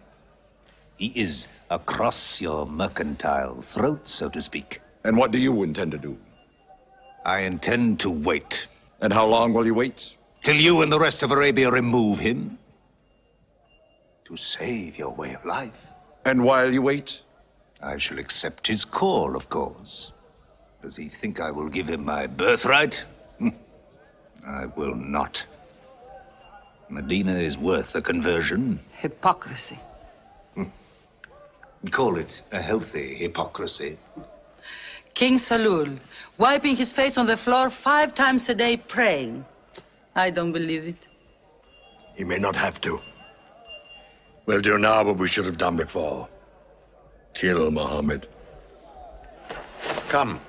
He is across your mercantile throat, so to speak.
And what do you intend to do?
I intend to wait.
And how long will you wait?
Till you and the rest of Arabia remove him. To save your way of life.
And while you wait?
I shall accept his call, of course. Does he think I will give him my birthright? I will not. Medina is worth a conversion.
Hypocrisy.
Call it a healthy hypocrisy.
King Salul, wiping his face on the floor 5 times a day, praying. I don't believe it.
He may not have to. We'll do now what we should have done before. Kill Muhammad.
Come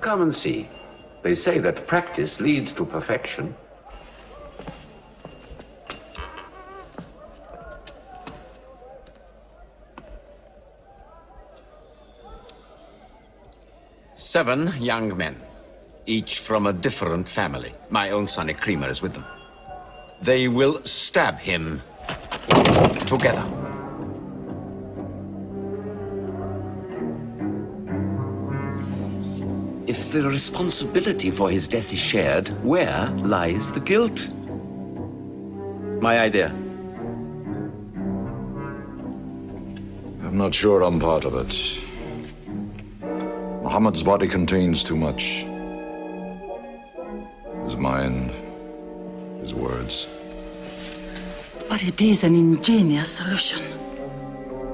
and see. They say that practice leads to perfection. Seven young men, each from a different family. My own son Ikrimah is with them. They will stab him together. If the responsibility for his death is shared, where lies the guilt? My idea.
I'm not sure I'm part of it. Muhammad's body contains too much. His mind, his words.
But it is an ingenious solution.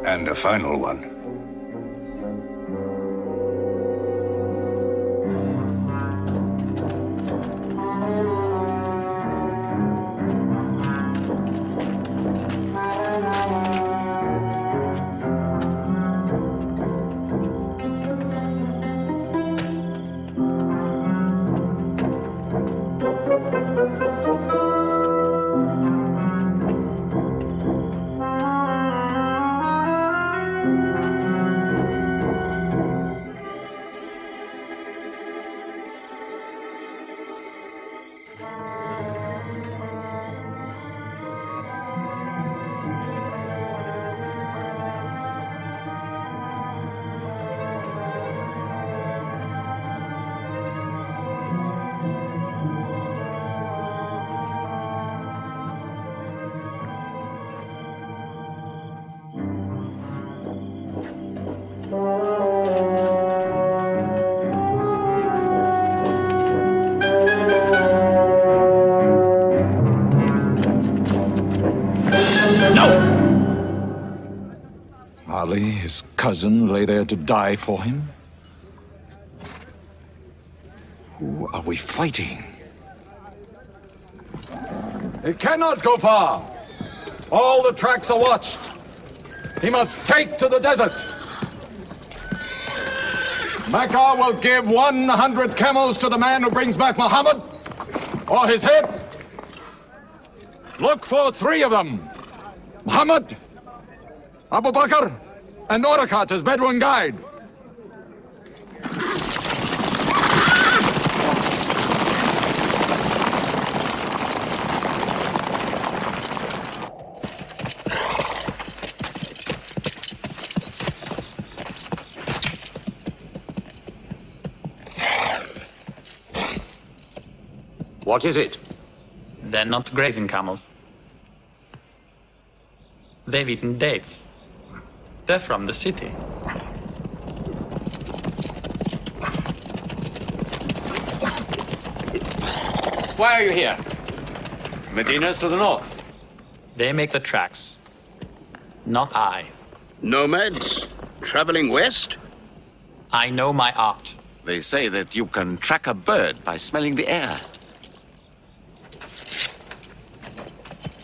And a final one.
Ali, his cousin, lay there to die for him? Who are we fighting?
It cannot go far. All the tracks are watched. He must take to the desert. Mecca will give 100 camels to the man who brings back Muhammad, or his head. Look for 3 of them. Muhammad, Abu Bakr, and Orakat as Bedouin guide.
What is it?
They're not grazing camels. They've eaten dates. They're from the city.
Why are you here? Medina's to the north.
They make the tracks, not I.
Nomads? Traveling west?
I know my art.
They say that you can track a bird by smelling the air.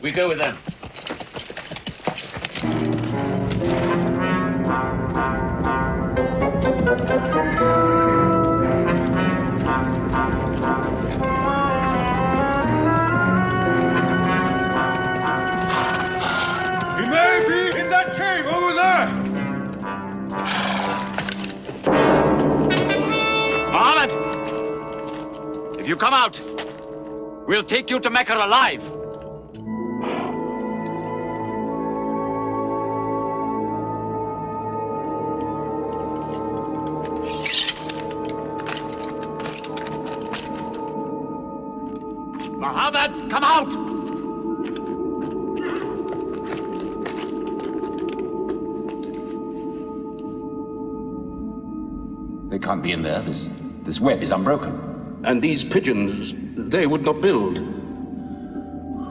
We go with them.
He may be in that cave over there!
Muhammad! If you come out, we'll take you to Mecca alive. Muhammad, come out!
They can't be in there. This web is unbroken.
And these pigeons, they would not build.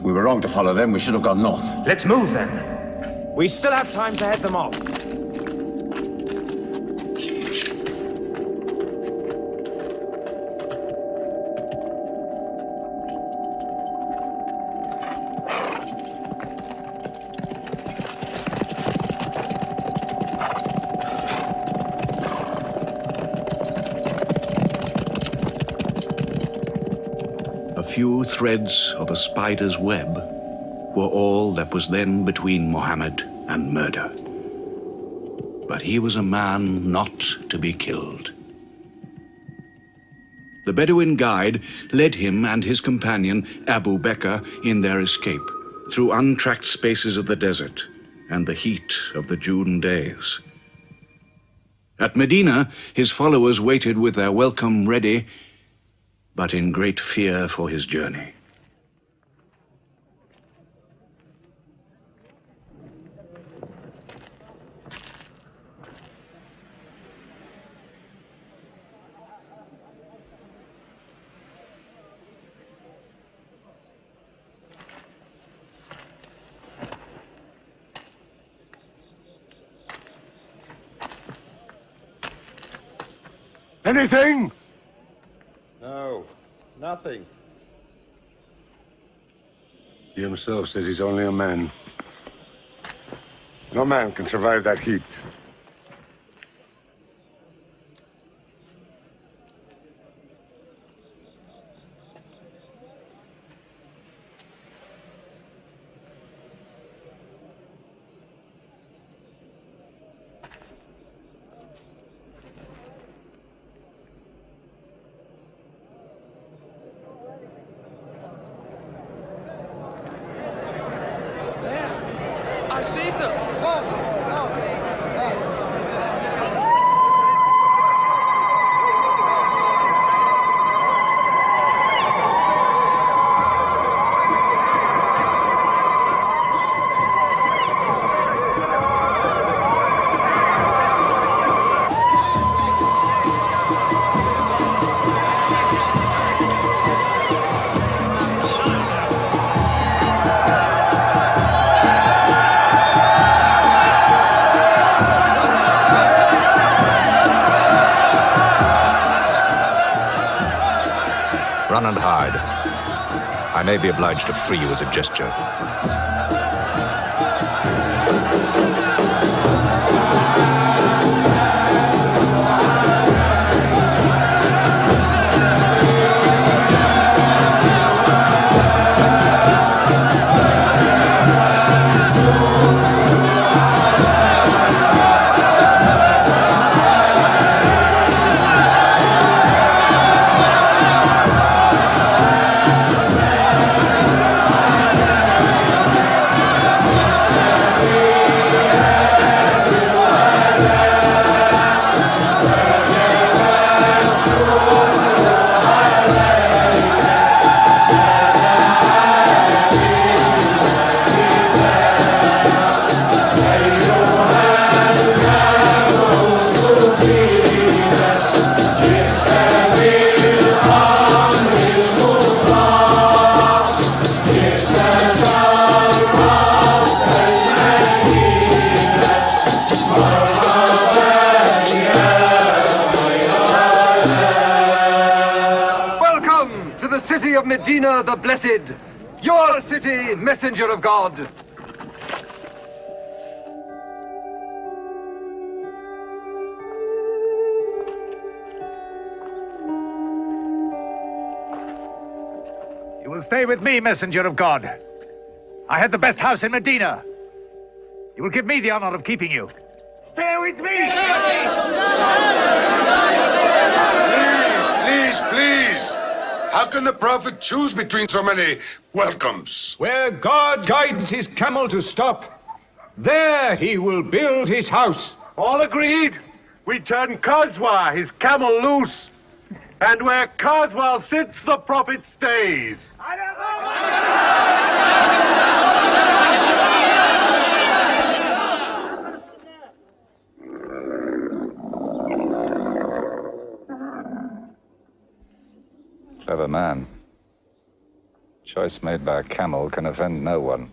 We were wrong to follow them. We should have gone north.
Let's move then. We still have time to head them off.
Few threads of a spider's web were all that was then between Mohammed and murder. But he was a man not to be killed. The Bedouin guide led him and his companion, Abu Bakr, in their escape through untracked spaces of the desert and the heat of the June days. At Medina, his followers waited with their welcome ready, but in great fear for his journey.
Anything?
No, nothing.
He himself says he's only a man. No man can survive that heat.
I see them.
Run and hide. I may be obliged to free you as a gesture.
City of Medina the Blessed, your city, messenger of God.
You will stay with me, messenger of God. I have the best house in Medina. You will give me the honor of keeping you. Stay with me!
Please! How can the Prophet choose between so many welcomes?
Where God guides his camel to stop, there he will build his house.
All agreed? We turn Khazwa, his camel, loose. And where Khazwa sits, the Prophet stays.
Clever man. Choice made by a camel can offend no one.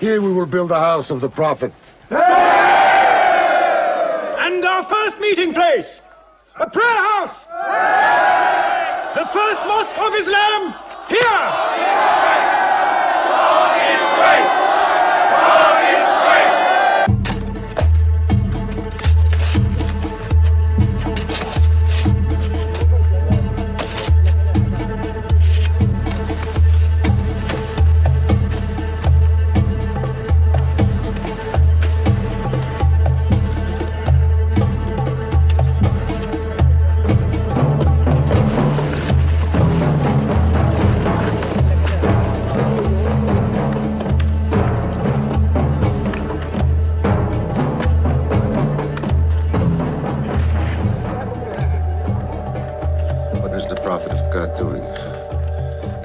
Here we will build the house of the Prophet.
And our first meeting place, a prayer house. The first mosque of Islam, here. God is great. God is great.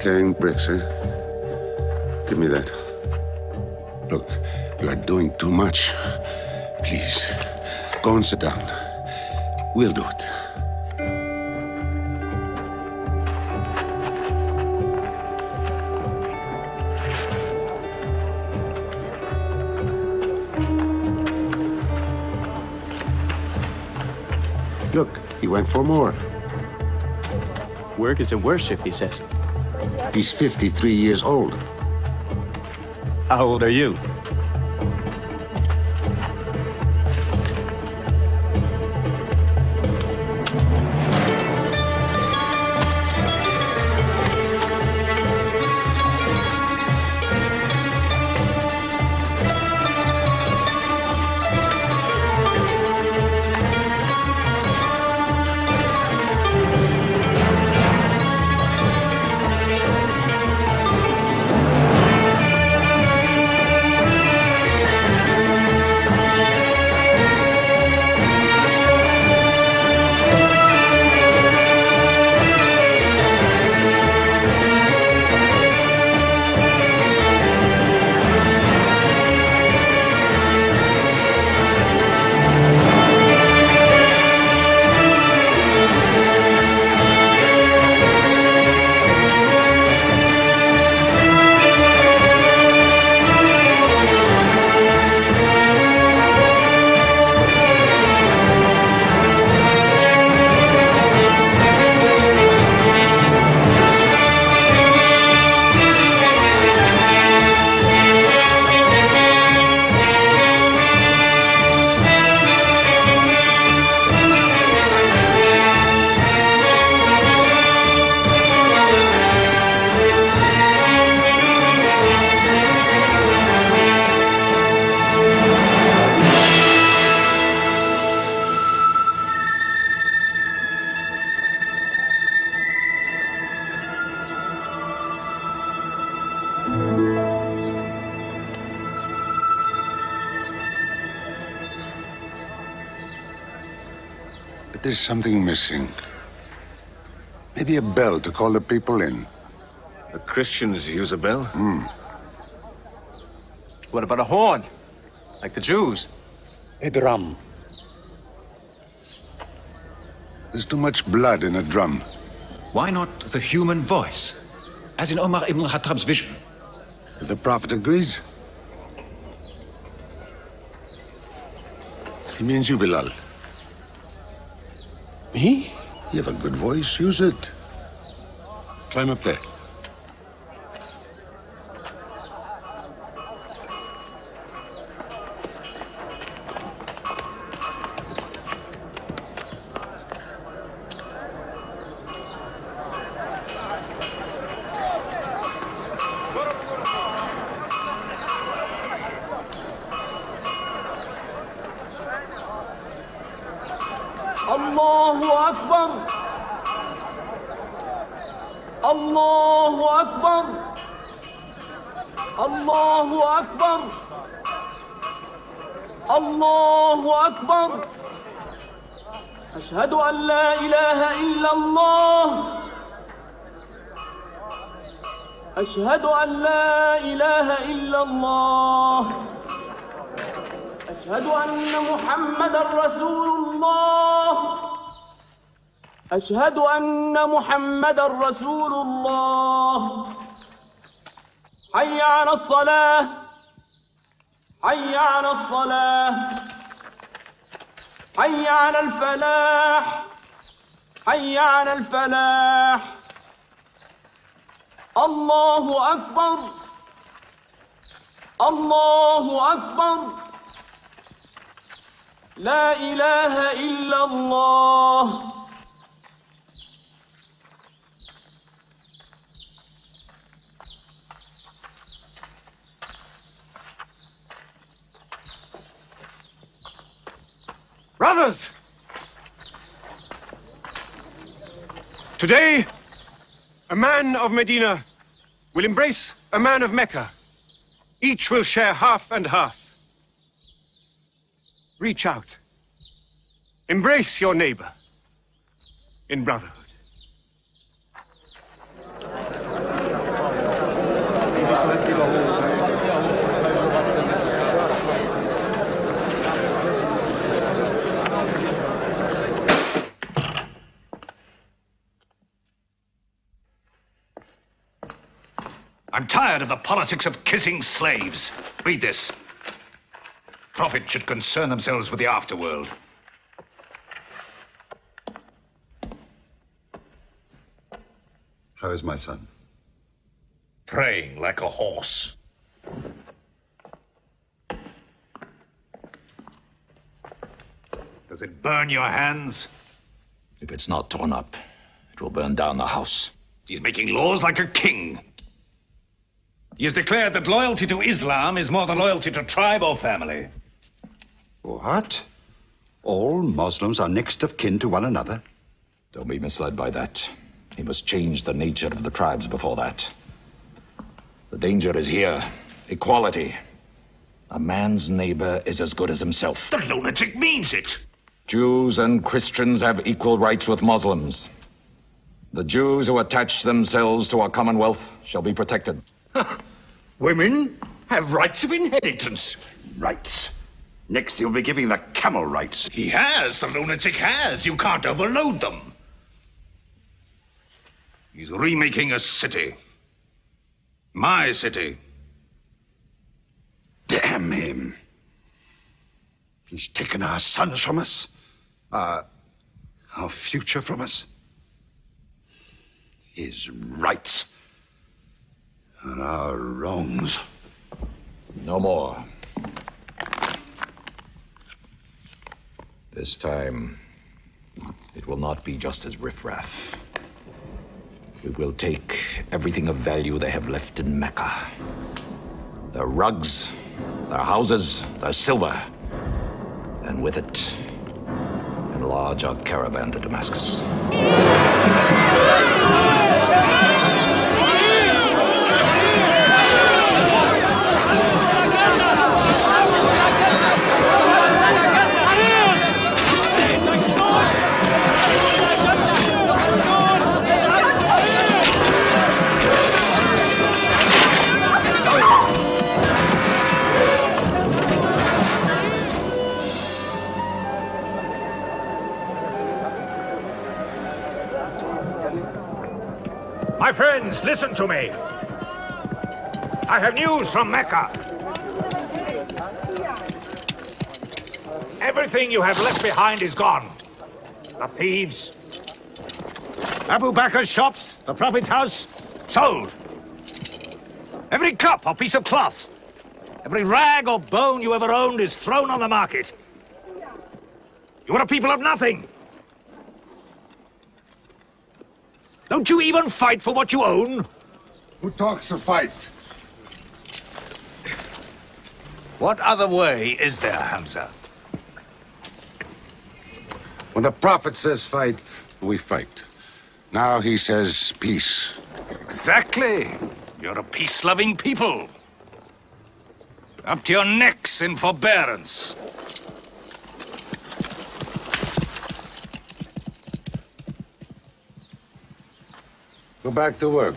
Carrying bricks, eh? Give me that. Look, you are doing too much. Please, go and sit down. We'll do it. Look, he went for more.
Work is a worship, he says.
He's 53 years old.
How old are you?
But there's something missing. Maybe a bell to call the people in.
The Christians use a bell?
What about a horn? Like the Jews?
A drum. There's too much blood in a drum.
Why not the human voice? As in Omar ibn al-Khattab's vision.
If the Prophet agrees. He means you, Bilal.
Me?
You have a good voice. Use it. Climb up there.
الله أكبر الله أكبر الله أكبر الله أكبر أشهد أن لا إله إلا الله أشهد أن لا إله إلا الله أشهد أن محمدًا رسول الله أشهد أن محمدًا رسول الله حي على الصلاة حي على الصلاة حي على الفلاح حي على الفلاح الله أكبر الله أكبر لا إله إلا الله
Brothers! Today, a man of Medina will embrace a man of Mecca. Each will share half and half. Reach out. Embrace your neighbor in brotherhood. I'm tired of the politics of kissing slaves. Read this. Prophets should concern themselves with the afterworld.
How is my son?
Praying like a horse.
Does it burn your hands?
If it's not torn up, it will burn down the house.
He's making laws like a king. He has declared that loyalty to Islam is more than loyalty to tribe or family.
What? All Muslims are next of kin to one another?
Don't be misled by that. He must change the nature of the tribes before that. The danger is here. Equality. A man's neighbor is as good as himself.
The lunatic means it.
Jews and Christians have equal rights with Muslims. The Jews who attach themselves to our commonwealth shall be protected.
Women have rights of inheritance.
Rights? Next he'll be giving the camel rights.
He has. The lunatic has. You can't overload them. He's remaking a city. My city.
Damn him. He's taken our sons from us. Our future from us. His rights and our wrongs.
No more. This time, it will not be just as riffraff. We will take everything of value they have left in Mecca. Their rugs, their houses, their silver. And with it, enlarge our caravan to Damascus.
My friends, listen to me. I have news from Mecca. Everything you have left behind is gone. The thieves.
Abu Bakr's shops, the Prophet's house, sold. Every cup or piece of cloth, every rag or bone you ever owned is thrown on the market. You are a people of nothing. Don't you even fight for what you own?
Who talks of fight?
What other way is there, Hamza?
When the Prophet says fight, we fight. Now he says peace.
Exactly. You're a peace-loving people. Up to your necks in forbearance.
Go back to work.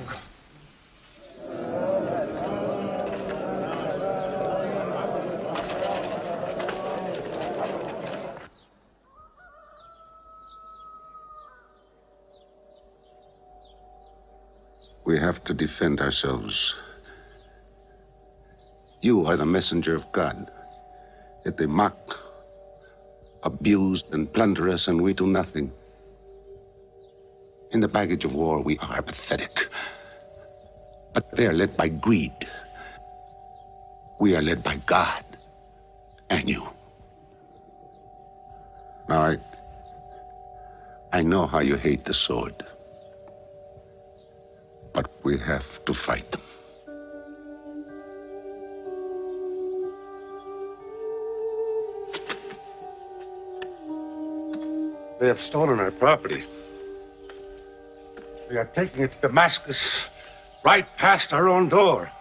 We have to defend ourselves. You are the messenger of God. Yet they mock, abuse, and plunder us, and we do nothing. In the baggage of war, we are pathetic. But they are led by greed. We are led by God and you. Now, I know how you hate the sword. But we have to fight them. They have stolen our property. We are taking it to Damascus, right past our own door.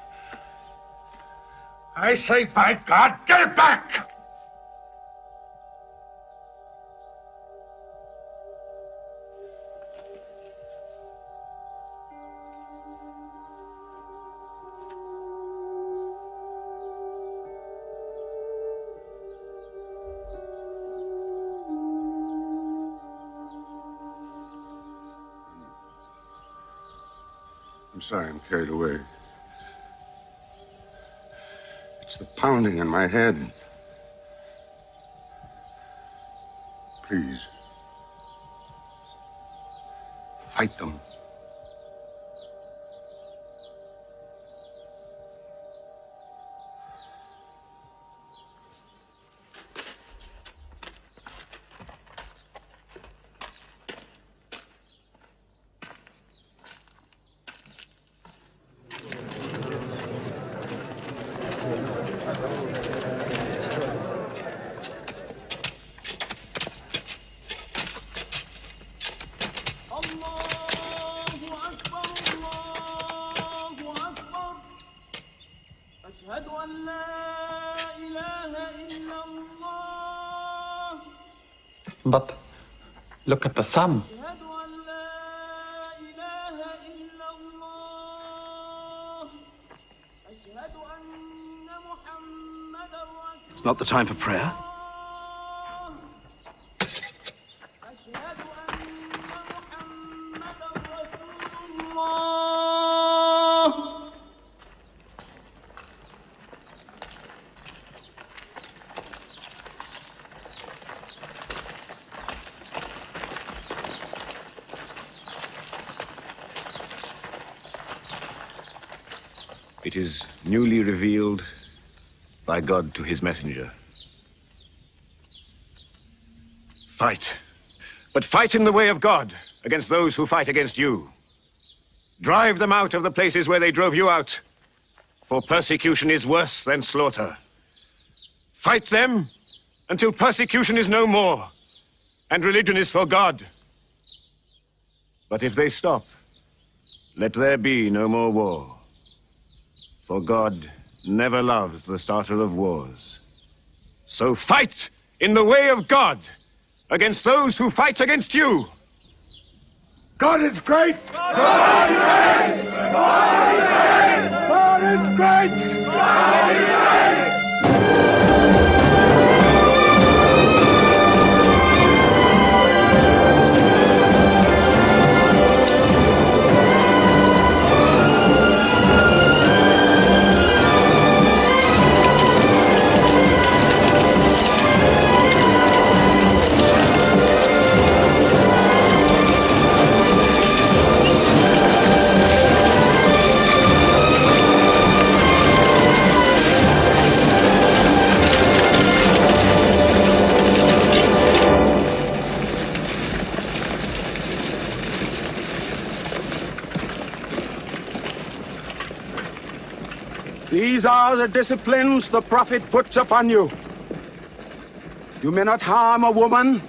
I say, by God, get it back! I'm sorry, I'm carried away. It's the pounding in my head. Please. Fight them.
But look at the sun.
It's not the time for prayer. It is newly revealed by God to his messenger. Fight. But fight in the way of God against those who fight against you. Drive them out of the places where they drove you out, for persecution is worse than slaughter. Fight them until persecution is no more and religion is for God. But if they stop, let there be no more war. For God never loves the starter of wars. So fight in the way of God against those who fight against you.
God is great! God is great! God is great! God is great! God is great!
These are the disciplines the Prophet puts upon you. You may not harm a woman,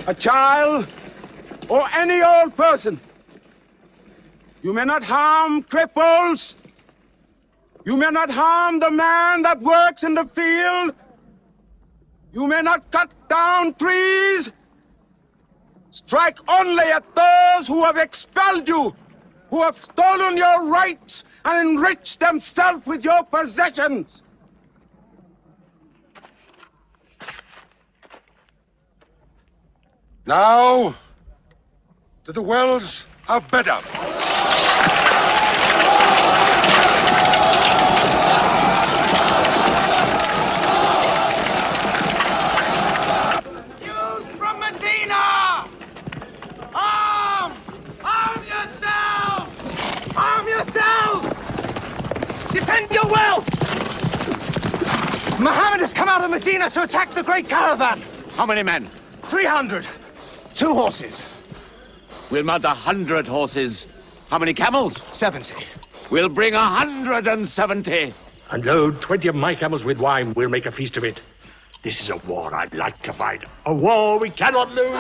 a child, or any old person. You may not harm cripples. You may not harm the man that works in the field. You may not cut down trees. Strike only at those who have expelled you, who have stolen your rights and enriched themselves with your possessions.
Now, to the wells of Bedab.
Youths from Medina! Arm! Arm yourselves! Arm yourselves! Defend your wealth! Muhammad has come out of Medina to attack the great caravan.
How many men?
300. 2 horses.
We'll mount 100 horses. How many camels?
70.
We'll bring 170.
And load 20 of my camels with wine. We'll make a feast of it. This is a war I'd like to fight. A war we cannot lose.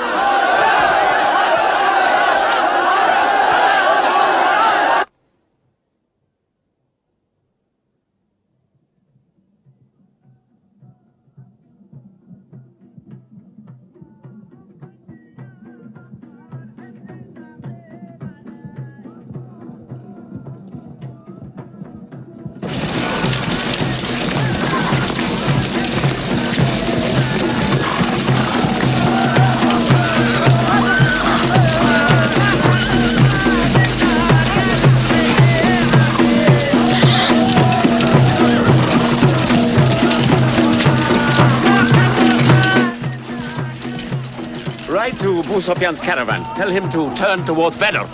Write to Abu Sufyan's caravan. Tell him to turn towards Badr.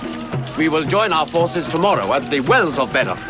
We will join our forces tomorrow at the wells of Badr.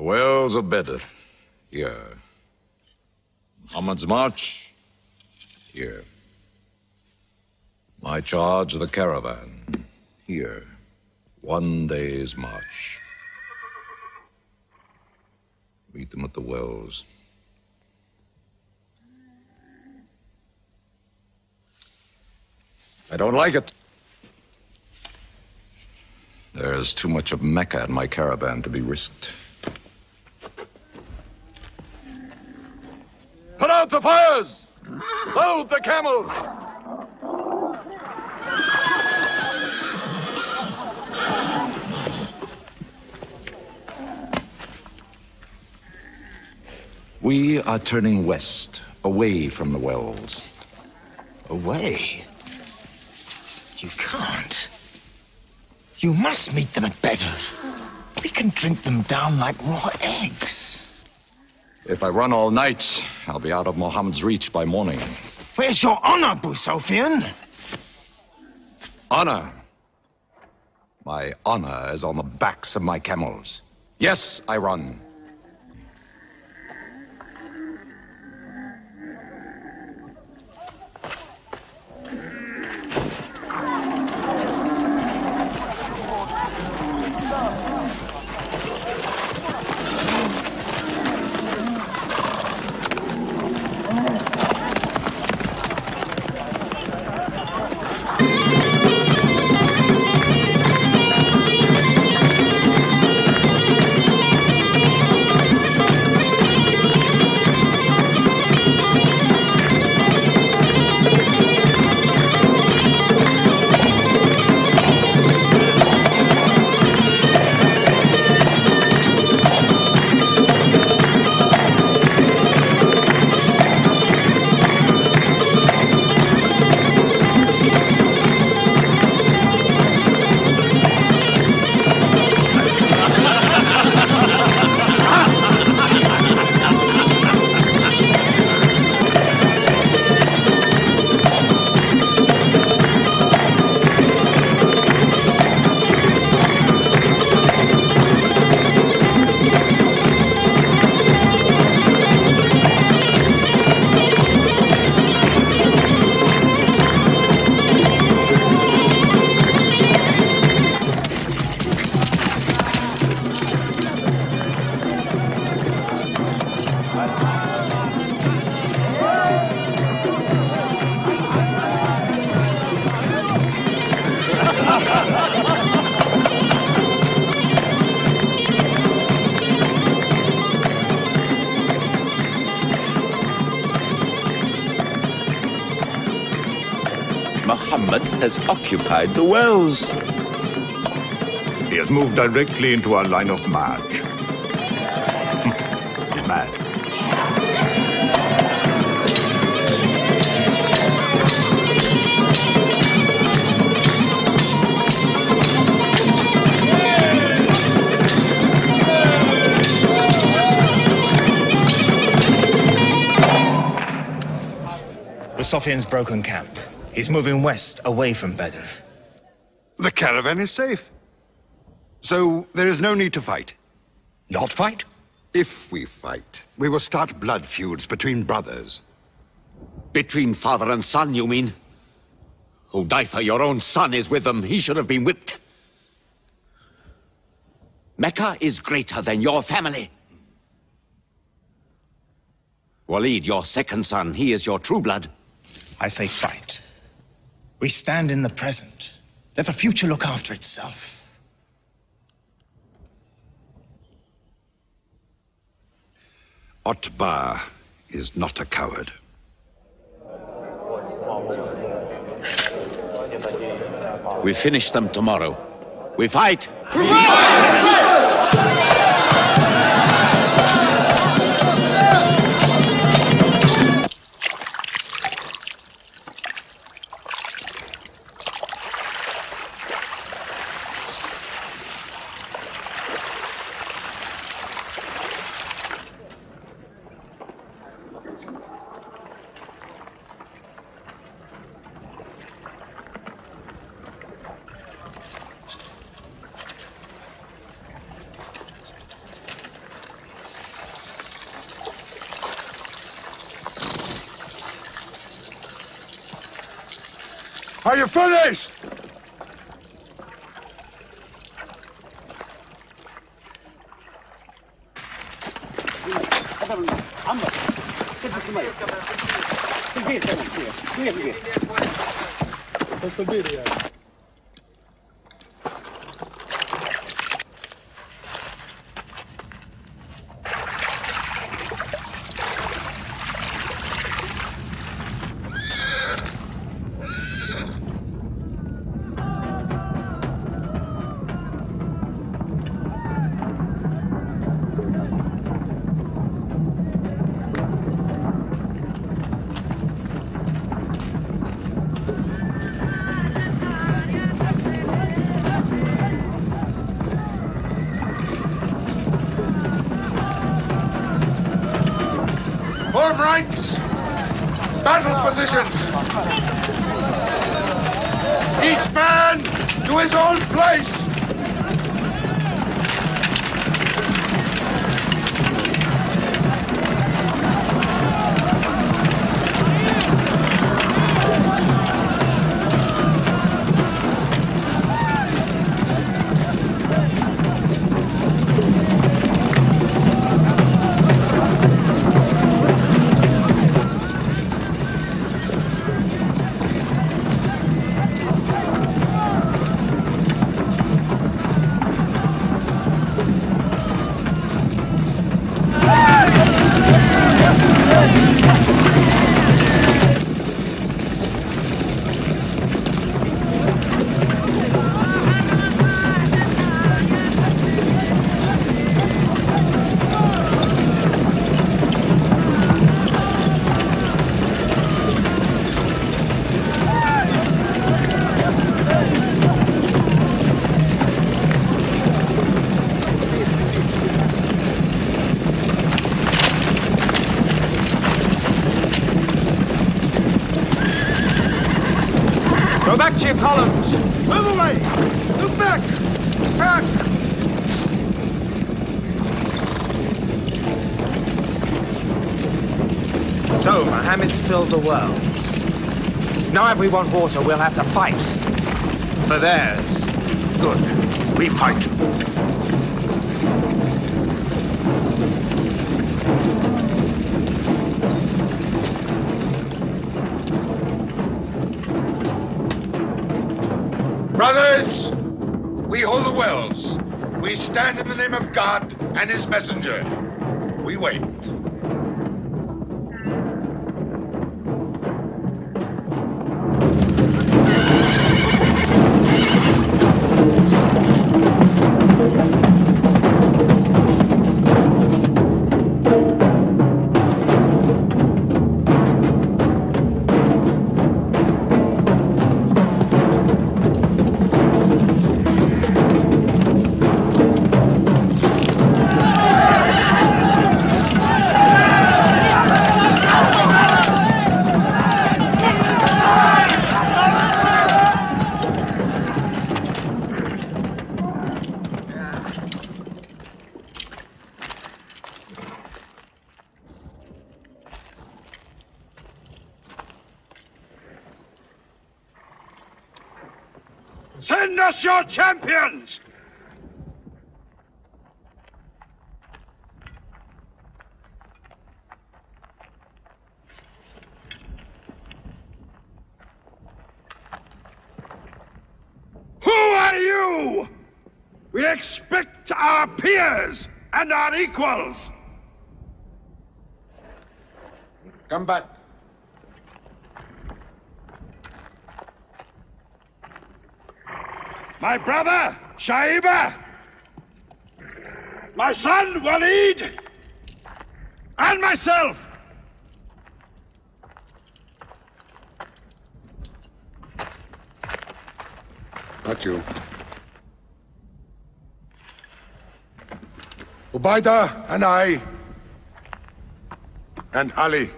Wells of Badr, here. Muhammad's march, here. My charge of the caravan, here. 1 day's march. Meet them at the wells. I don't like it. There's too much of Mecca in my caravan to be risked. Put out the fires! Load the camels! We are turning west, away from the wells.
Away? You can't. You must meet them at Badr. We can drink them down like raw eggs.
If I run all night, I'll be out of Muhammad's reach by morning.
Where's your honor, Abu Sufyan?
Honor? My honor is on the backs of my camels. Yes, I run.
Muhammad has occupied the wells.
He has moved directly into our line of march. He's mad.
Sufyan's broken camp. He's moving west, away from Badr.
The caravan is safe. So there is no need to fight.
Not fight?
If we fight, we will start blood feuds between brothers.
Between father and son, you mean? Hudayfa, your own son, is with them. He should have been whipped. Mecca is greater than your family. Walid, your second son, he is your true blood.
I say fight. We stand in the present. Let the future look after itself.
Utbah is not a coward.
We finish them tomorrow. We fight!
Are you finished?
Form ranks! Battle positions! Each man to his own place!
Go back to your columns!
Move away! Move back! Back!
So, Mohammed's filled the world. Now if we want water, we'll have to fight. For theirs.
Good. We fight.
Brothers, we hold the wells. We stand in the name of God and his messenger. We wait.
Send us your champions! Who are you? We expect our peers and our equals.
Come back.
My brother, Shaiba. My son, Walid. And myself.
Not you. Ubaidah and I. And Ali.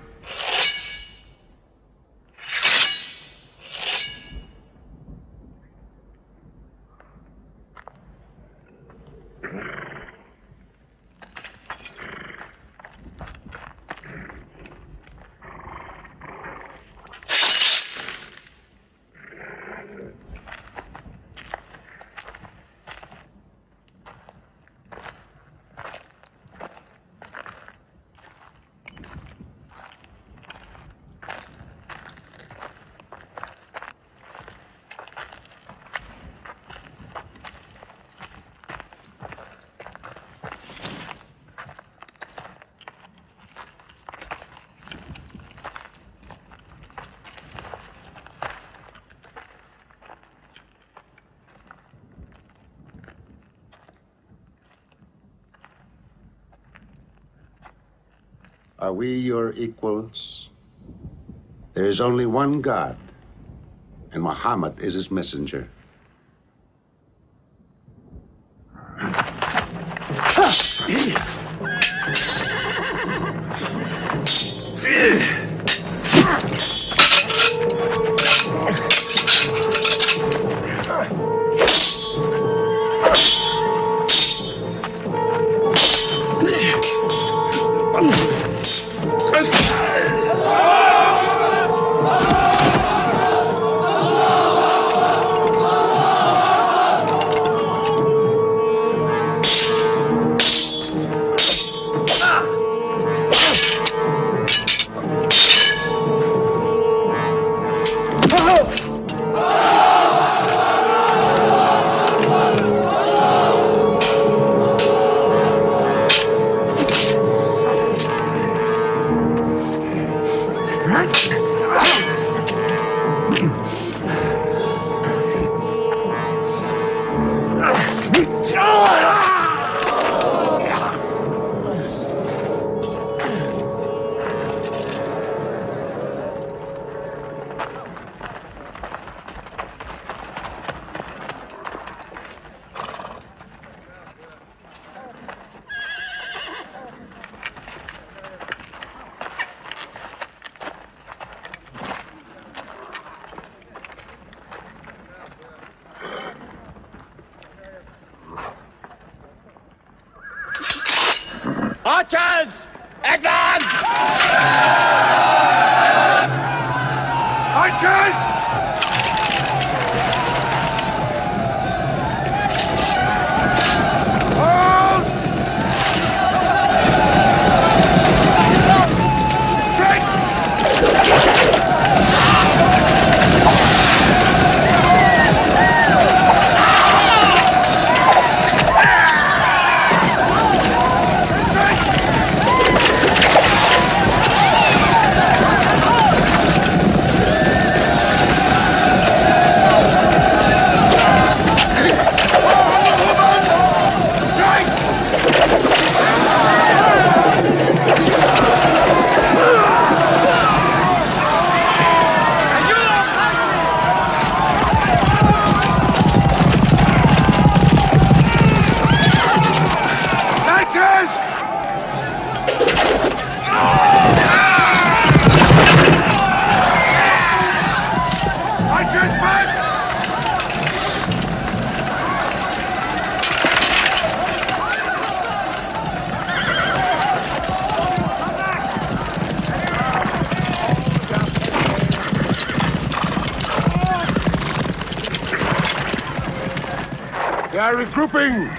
Are we your equals? There is only one God, and Muhammad is his messenger.
Archers! Advance! Archers!
They are regrouping!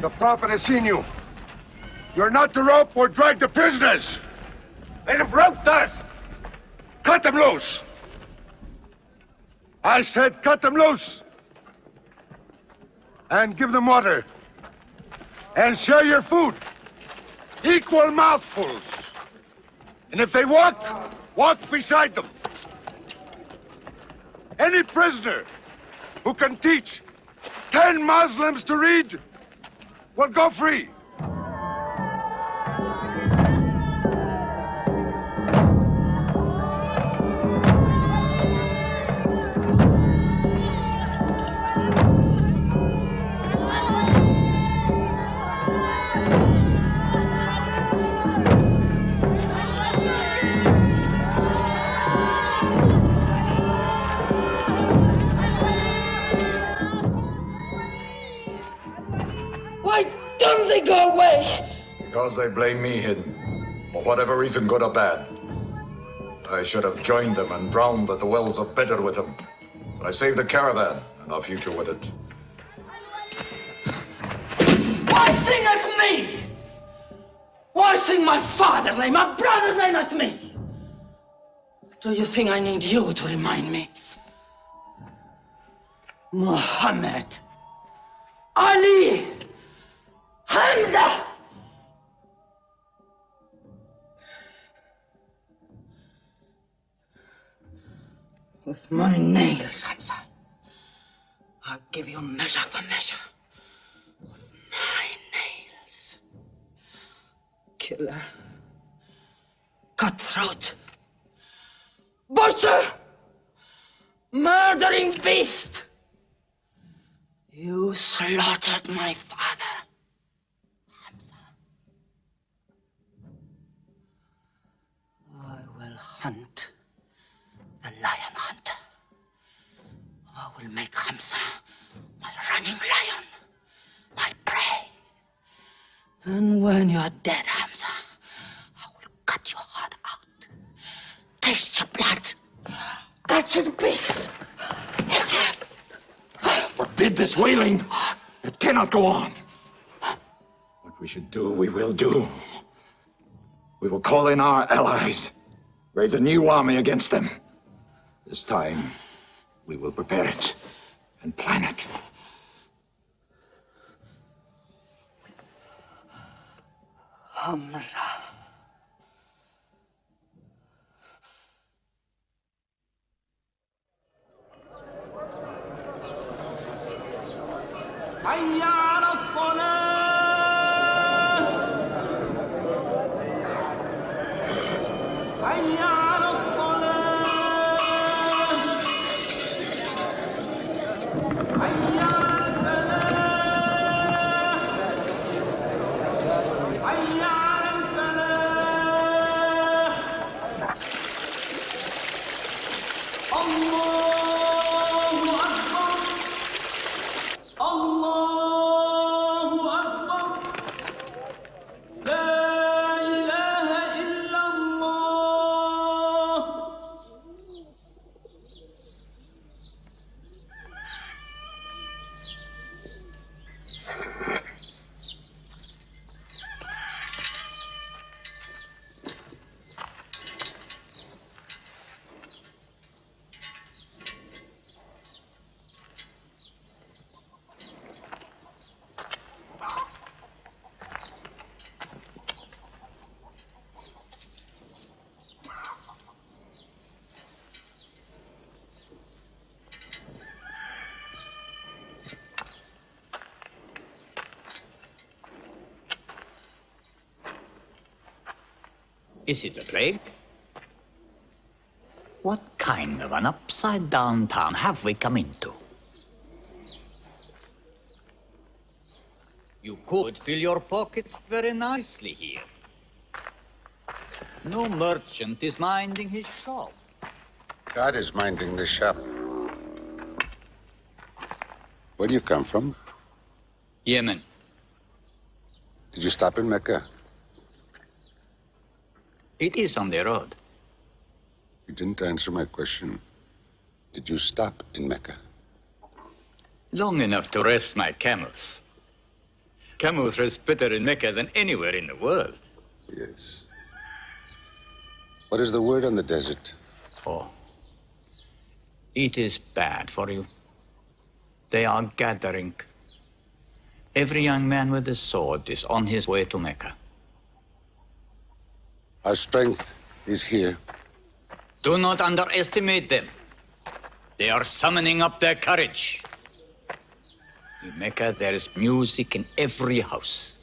The Prophet has seen you. You're not to rope or drag the prisoners. They have roped us. Cut them loose. I said cut them loose. And give them water. And share your food. Equal mouthfuls. And if they walk, walk beside them. Any prisoner who can teach 10 Muslims to read will go free.
Why don't they go away?
Because they blame me, Hidden. For whatever reason, good or bad. I should have joined them and drowned at the wells of Bedr with them. But I saved the caravan and our future with it.
Why sing at me? Why sing my father's name, my brother's name at me? Do you think I need you to remind me? Muhammad, Ali, Hamza. With my nails, Hamza, I'll give you measure for measure. With my nails. Killer. Cutthroat. Butcher. Murdering beast. You slaughtered my father, Hamza. I will hunt the lion hunter. I will make Hamza my running lion, my prey. And when you're dead, Hamza, I will cut your heart out, taste your blood, cut you to pieces, eat it.
Forbid this wailing. It cannot go on. What we should do, we will do. We will call in our allies, raise a new army against them. This time, we will prepare it and plan it.
Hamza.
حي على الصلاة حي على الصلاة حي على الفلاح حي على الفلاح الله أكبر الله أكبر لا إله إلا الله.
Is it a plague? What kind of an upside-down town have we come into? You could fill your pockets very nicely here. No merchant is minding his shop.
God is minding the shop. Where do you come from?
Yemen.
Did you stop in Mecca?
It is on the road.
You didn't answer my question. Did you stop in Mecca?
Long enough to rest my camels. Camels rest better in Mecca than anywhere in the world.
Yes. What is the word on the desert?
Oh. It is bad for you. They are gathering. Every young man with a sword is on his way to Mecca.
Our strength is here.
Do not underestimate them. They are summoning up their courage. In Mecca, there is music in every house.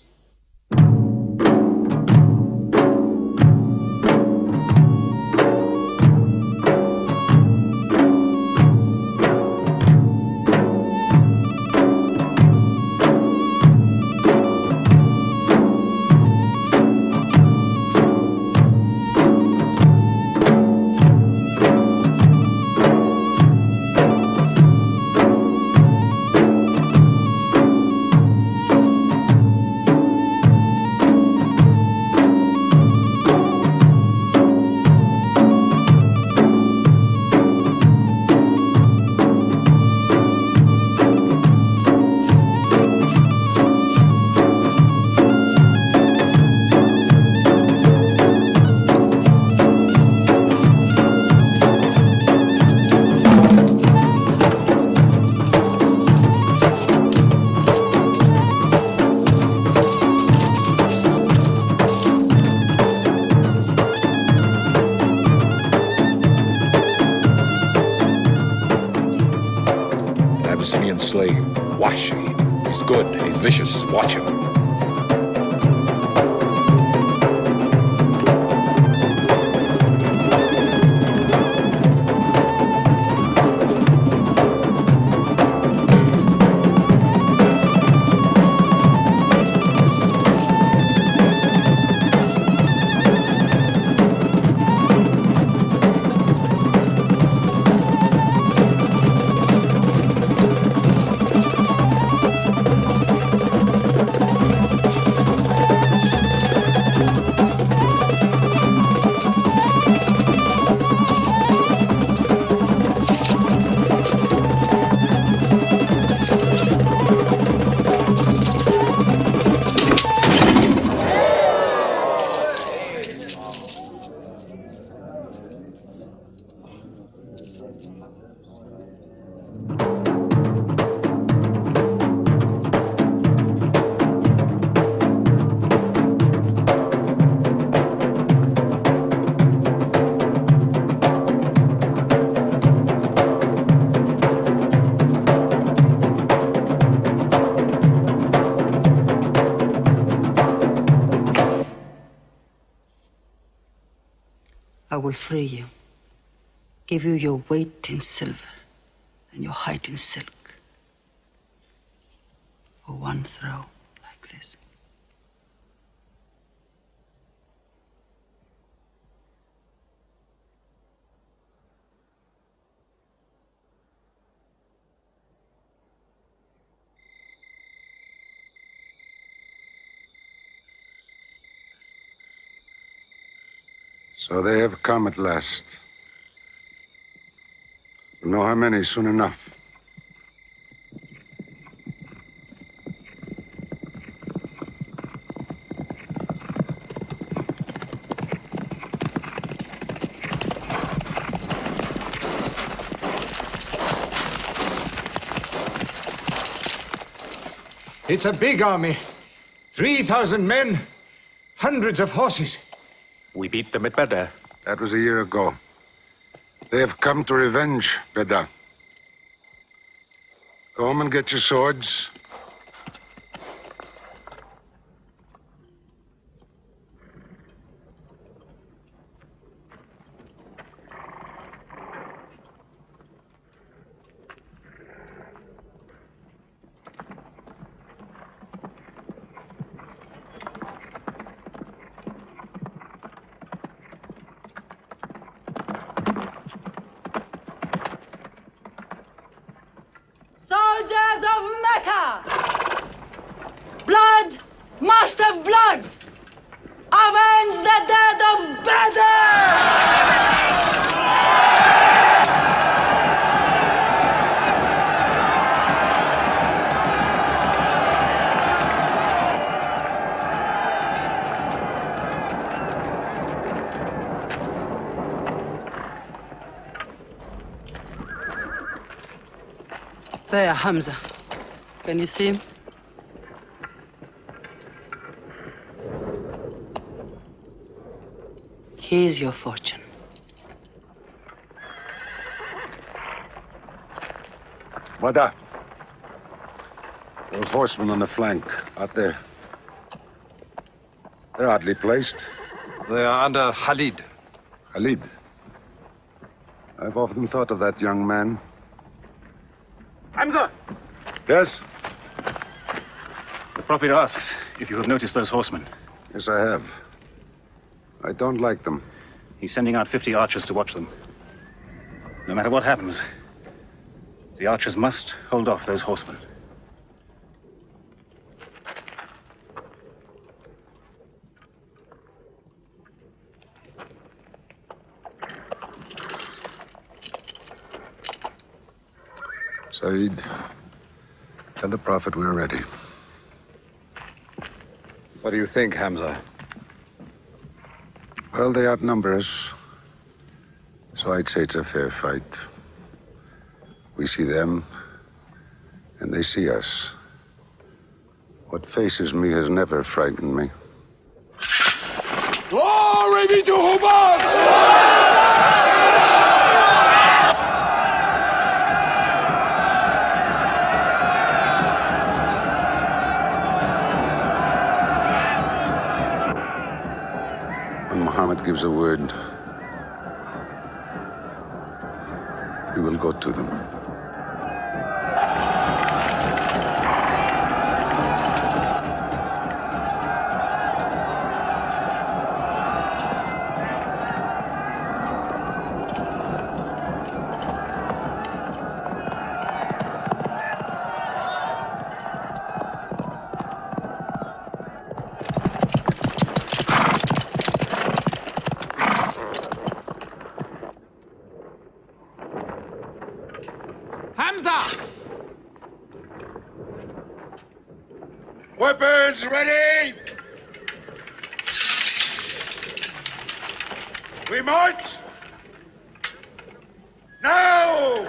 Abyssinian slave, Washi. He's good, he's vicious. Watch him.
I will free you, give you your weight in silver and your height in silk for one throw like this.
So they have come at last. We'll know how many soon enough.
It's a big army. 3,000 men, hundreds of horses.
We beat them at Badr.
That was a year ago. They have come to revenge, Beda. Go home and get your swords.
Soldiers of Mecca! Blood must have blood! Avenge the death of Badr!
There, Hamza. Can you see him? Here's your fortune.
Wada. Those horsemen on the flank, out there. They're oddly placed.
They are under Khalid.
Khalid? I've often thought of that young man.
Hamza!
Yes?
The Prophet asks if you have noticed those horsemen.
Yes, I have. I don't like them.
He's sending out 50 archers to watch them. No matter what happens, the archers must hold off those horsemen.
Saeed, tell the Prophet we're ready.
What do you think, Hamza?
Well, they outnumber us, so I'd say it's a fair fight. We see them, and they see us. What faces me has never frightened me.
Glory be to Hubbard!
Muhammad gives a word, we will go to them.
Weapons ready! We march! Now!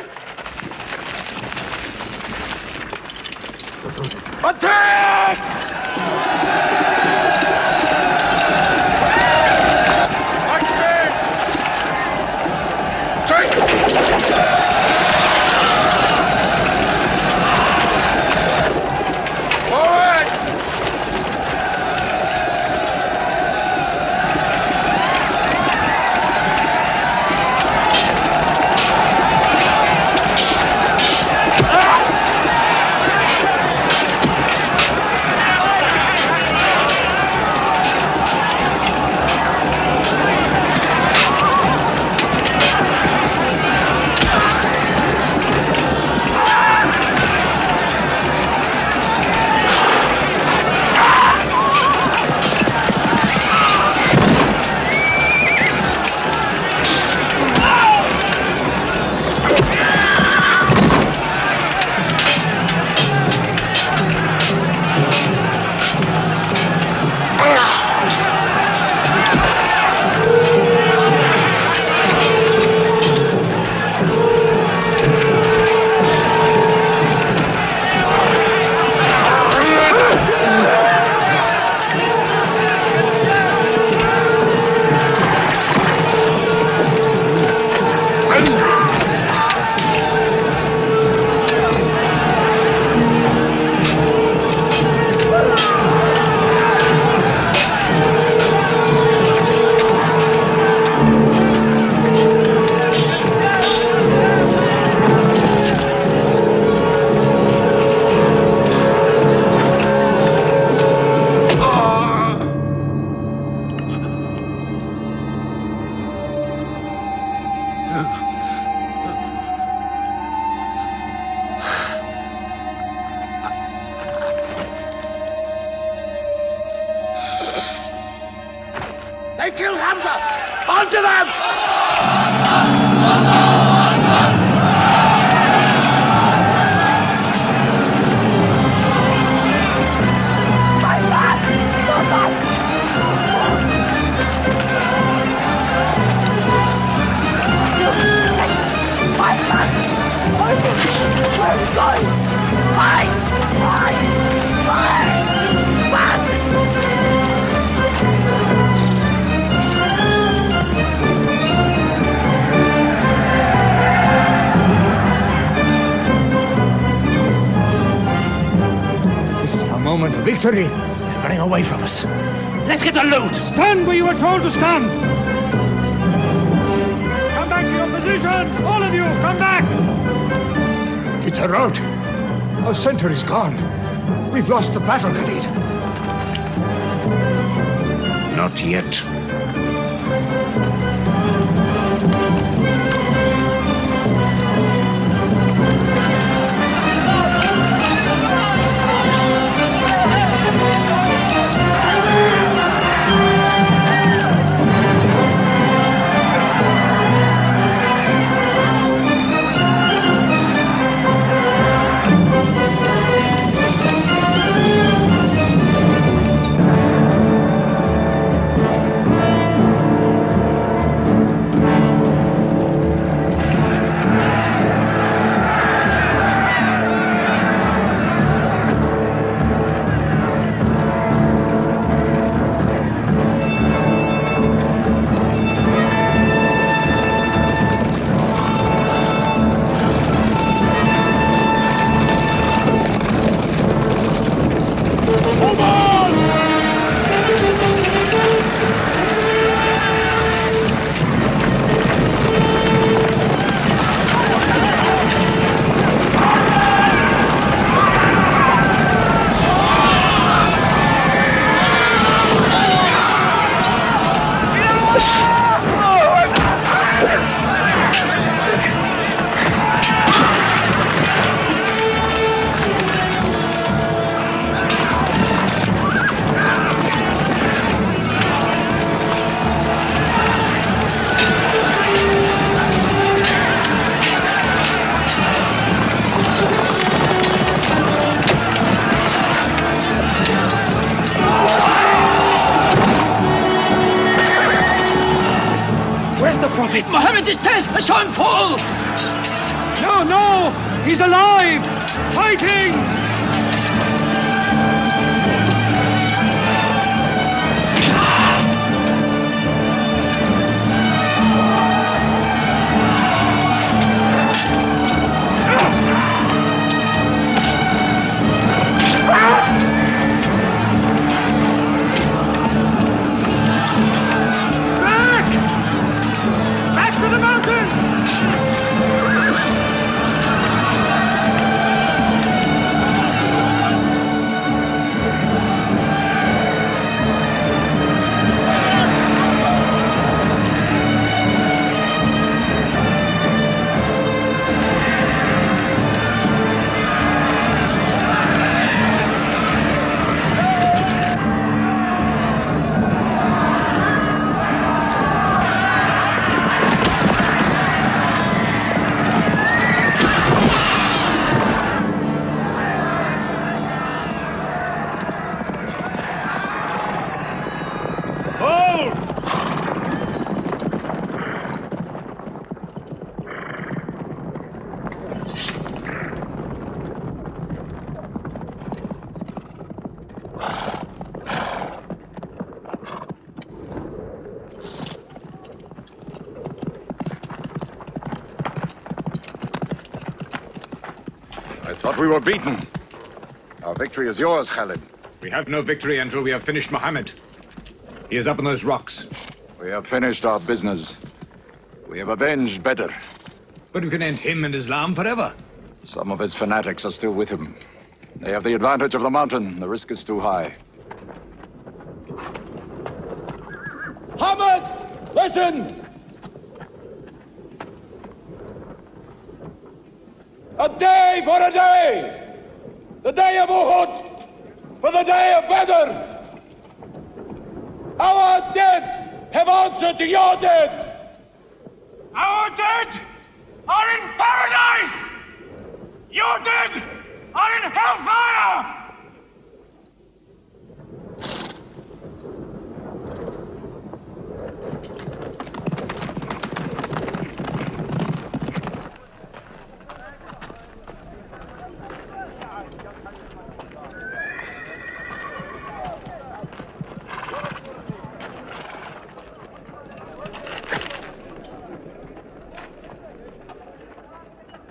Attack!
They've killed Hamza! Onto them!
This is our moment of victory. They're running away from us. Let's get the loot!
Stand where you were told to stand! Come back to your positions! All of you, come back!
It's a rout. Our center is gone. We've lost the battle, Khalid.
Not yet.
Stop it! Mohammed is dead! I saw him fall!
No, no! He's alive! Fighting!
Thought we were beaten. Our victory is yours, Khalid.
We have no victory until we have finished Muhammad. He is up on those rocks.
We have finished our business. We have avenged Badr.
But we can end him and Islam forever.
Some of his fanatics are still with him. They have the advantage of the mountain. The risk is too high.
Muhammad, listen! A day for a day! The day of Uhud! For the day of Badr! Our dead have answered to your dead!
Our dead are in paradise! Your dead are in hellfire!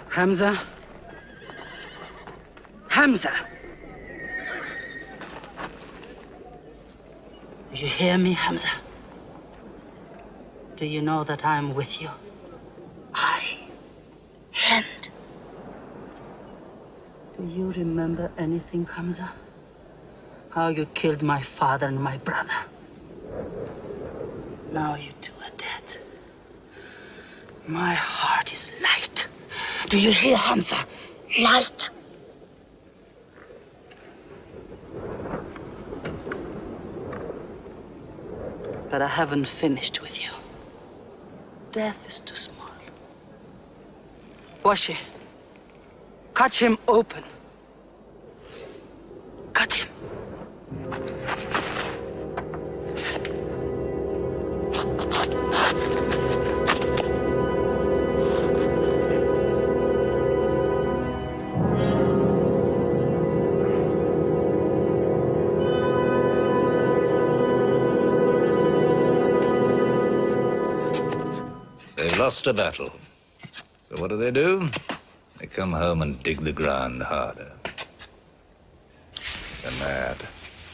Hamza? Hamza! Do you hear me, Hamza? Do you know that I'm with you? And do you remember anything, Hamza? How you killed my father and my brother? Now you two are dead. My heart is light. Do you hear, Hamza? Light. But I haven't finished with you. Death is too small. Washi, cut him open. Cut him.
They've lost a battle. So what do? They come home and dig the ground harder. They're mad.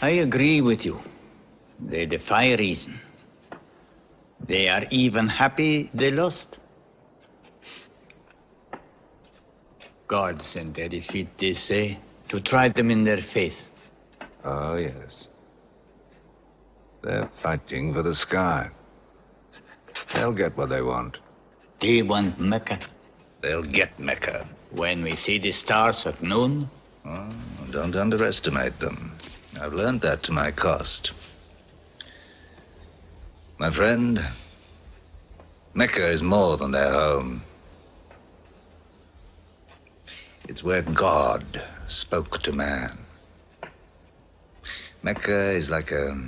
I agree with you. They defy reason. They are even happy they lost. God sent their defeat, they say, to try them in their faith.
Oh, yes. They're fighting for the sky. They'll get what they want.
They want Mecca.
They'll get Mecca.
When we see the stars at noon?
Oh, don't underestimate them. I've learned that to my cost. My friend, Mecca is more than their home. It's where God spoke to man. Mecca is like a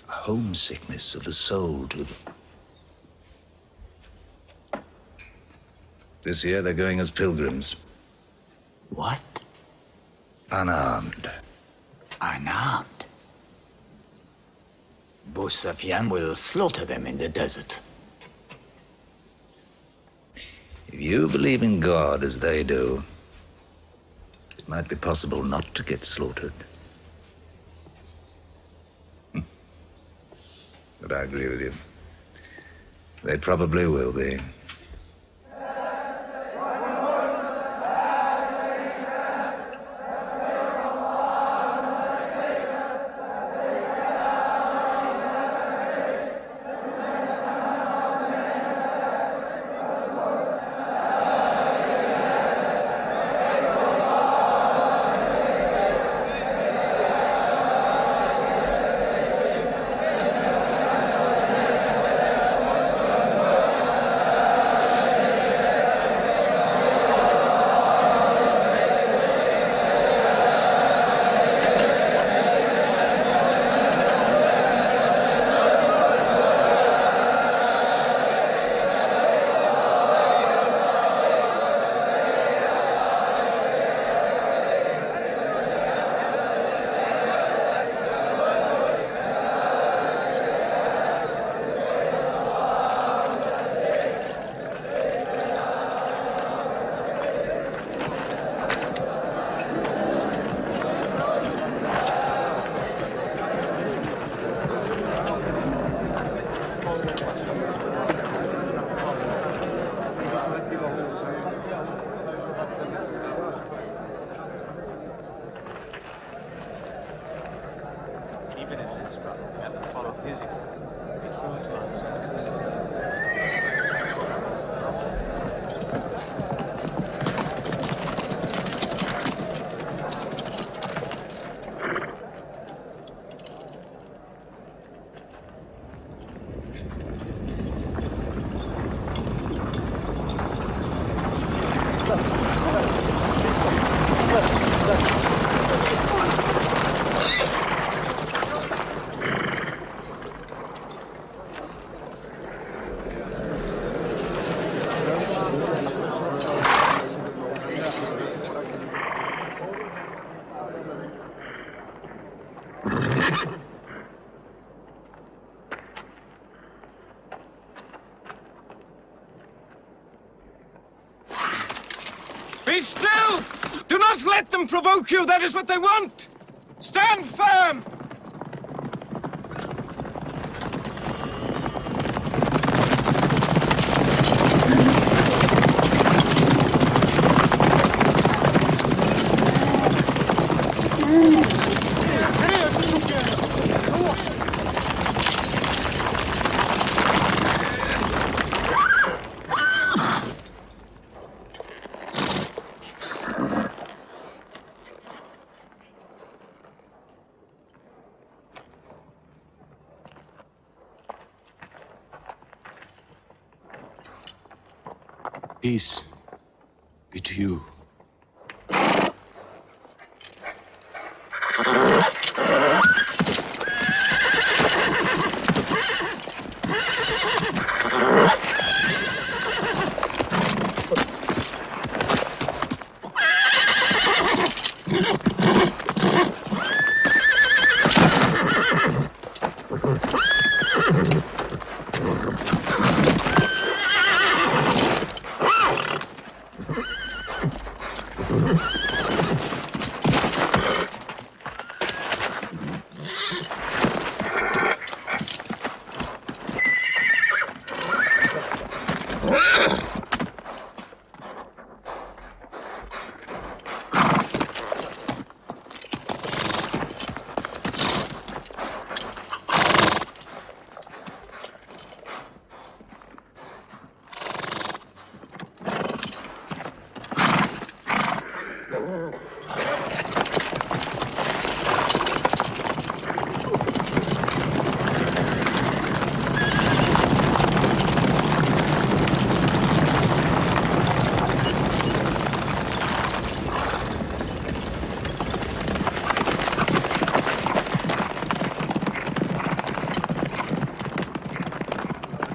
homesickness of the soul to them. This year they're going as pilgrims.
What?
Unarmed.
Unarmed? Abu Sufyan will slaughter them in the desert.
If you believe in God as they do, it might be possible not to get slaughtered. But I agree with you. They probably will be.
Be still! Do not let them provoke you! That is what they want! Stand firm!
Peace be to you.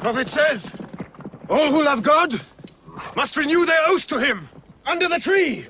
The Prophet says, all who love God
must renew their oath to him under the tree.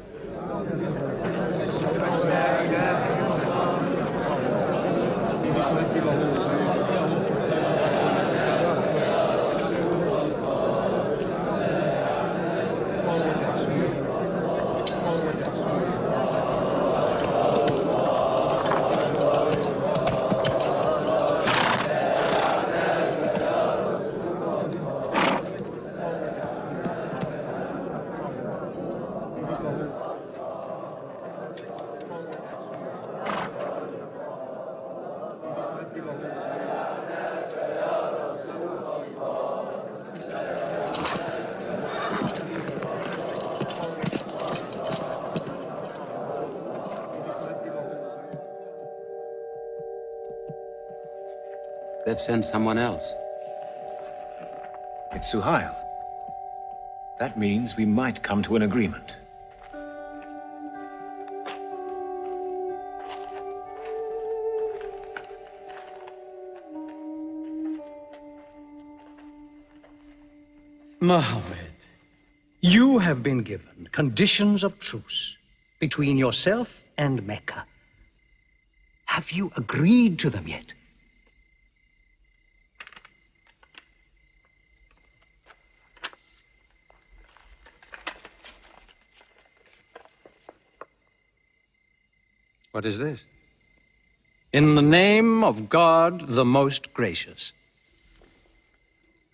They've sent someone else.
It's Suhail. That means we might come to an agreement.
Mohammed, you have been given conditions of truce between yourself and Mecca. Have you agreed to them yet?
What is this?
In the name of God, the most gracious.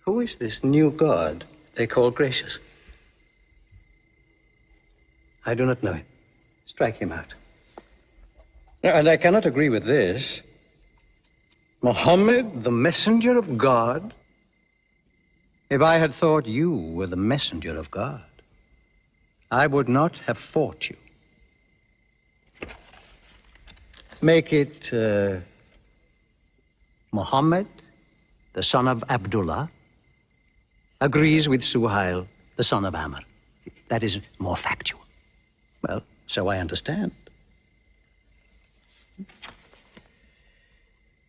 Who is this new God they call gracious? I do not know him. Strike him out. And I cannot agree with this. Muhammad, the messenger of God? If I had thought you were the messenger of God, I would not have fought you. Make it Muhammad, the son of Abdullah, agrees with Suhail, the son of Amr. That is more factual. Well, so I understand.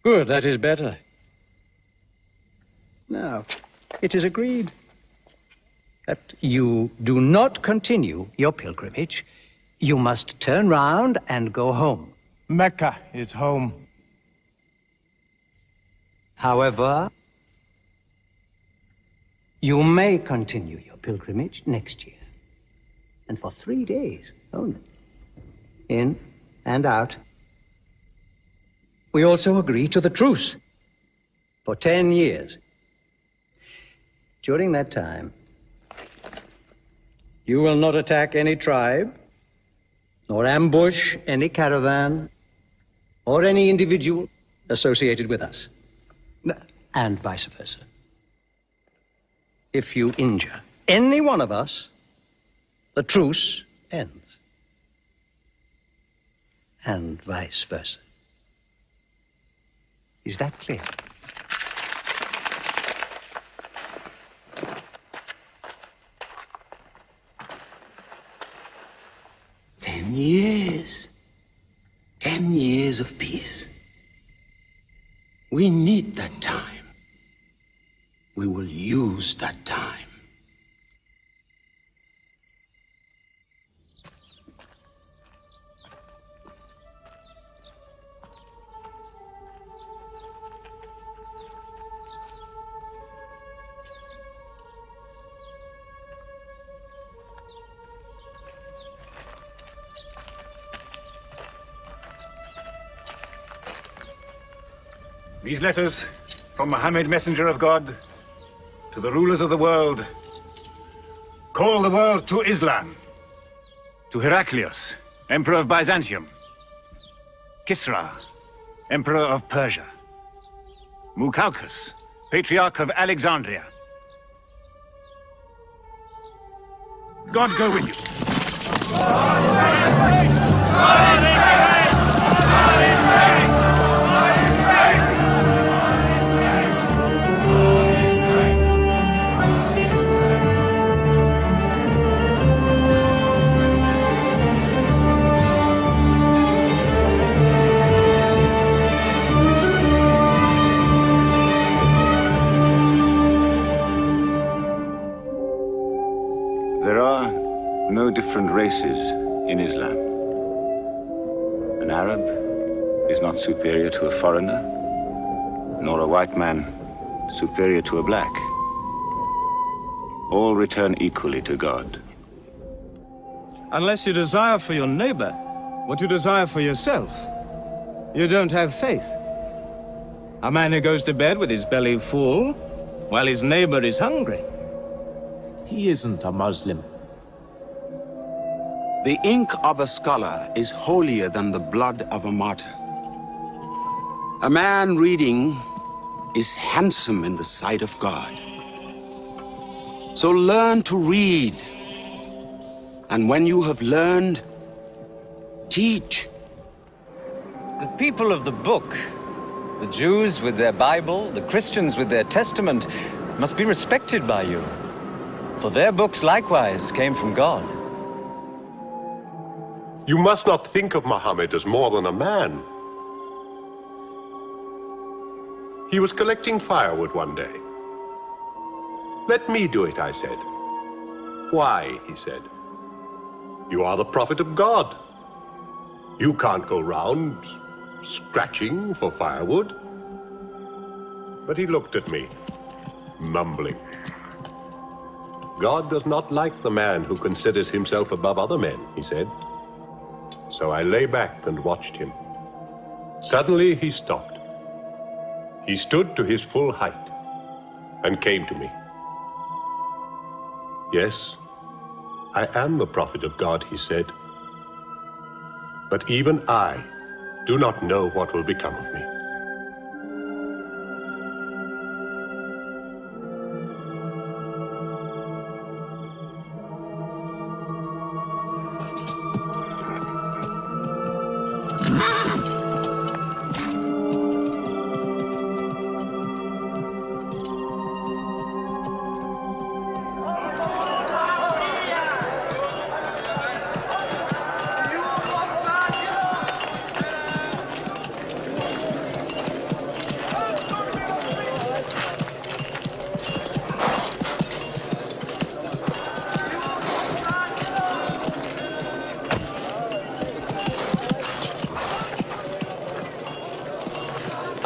Good, that is better. Now, it is agreed that you do not continue your pilgrimage. You must turn round and go home.
Mecca is home.
However, you may continue your pilgrimage next year. And for 3 days only. In and out. We also agree to the truce for 10 years. During that time, you will not attack any tribe, nor ambush any caravan, or any individual associated with us, and vice versa. If you injure any one of us, the truce ends, and vice versa. Is that clear?
Years. 10 years of peace. We need that time. We will use that time.
These letters from Muhammad, messenger of God, to the rulers of the world. Call the world to Islam. To Heraclius, Emperor of Byzantium. Kisra, Emperor of Persia. Mukaukis, Patriarch of Alexandria. God go with you.
no different races in Islam. An Arab is not superior to a foreigner, nor a white man superior to a black. All return equally to God.
Unless you desire for your neighbor what you desire for yourself, you don't have faith. A man who goes to bed with his belly full while his neighbor is hungry.
He isn't a Muslim.
The ink of a scholar is holier than the blood of a martyr. A man reading is handsome in the sight of God. So learn to read. And when you have learned, teach.
The people of the book, the Jews with their Bible, the Christians with their Testament, must be respected by you. For their books likewise came from God.
You must not think of Muhammad as more than a man. He was collecting firewood one day. Let me do it, I said. Why, he said. You are the prophet of God. You can't go round scratching for firewood. But he looked at me, mumbling. God does not like the man who considers himself above other men, he said. So I lay back and watched him. Suddenly he stopped. He stood to his full height and came to me. Yes, I am the prophet of God, he said. But even I do not know what will become of me.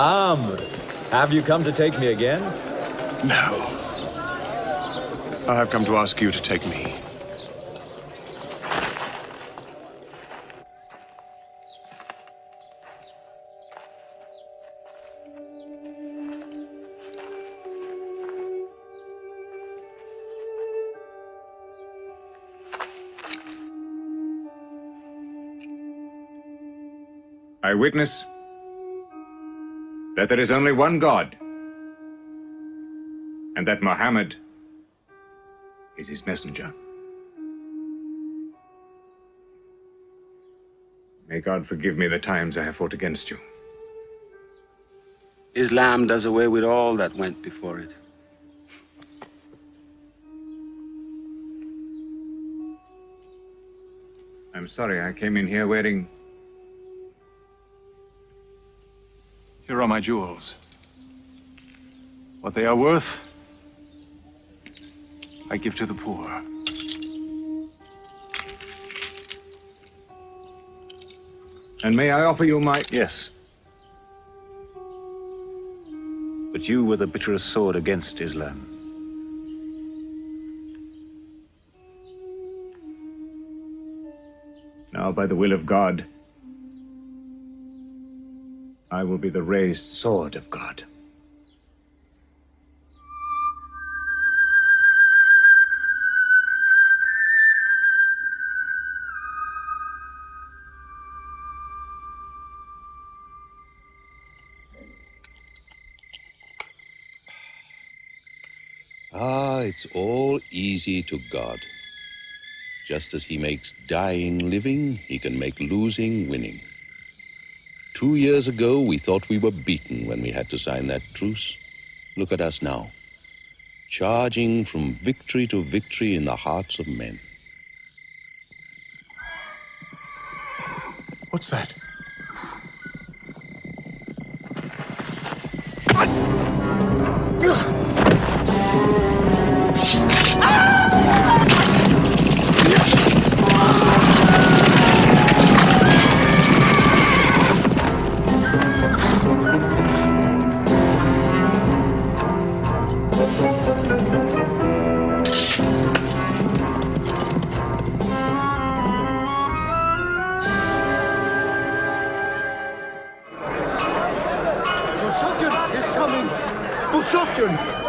Amr, have you come to take me again?
No. I have come to ask you to take me.
I witness that there is only one God, and that Muhammad is his messenger. May God forgive me the times I have fought against you.
Islam does away with all that went before it.
I'm sorry, I came in here wearing...
Here are my jewels. What they are worth, I give to the poor.
And may I offer you my...
Yes. But you were the bitterest sword against Islam.
Now, by the will of God, I will be the raised sword of God.
Ah, it's all easy to God. Just as he makes dying living, he can make losing winning. 2 years ago, we thought we were beaten when we had to sign that truce. Look at us now, charging from victory to victory in the hearts of men.
What's that?
destruction!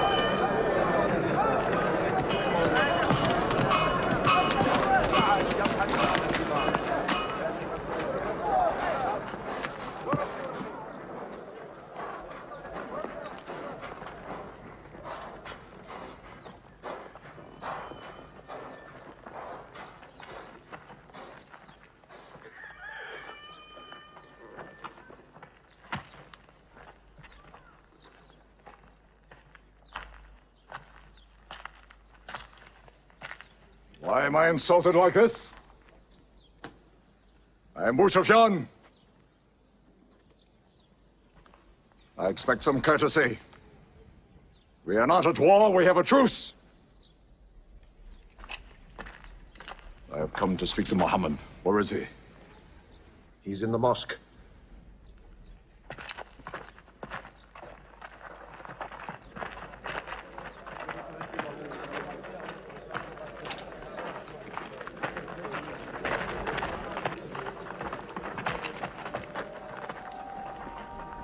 Why am I insulted like this? I am Abu Sufyan. I expect some courtesy. We are not at war, we have a truce. I have come to speak to Muhammad. Where is he?
He's in the mosque.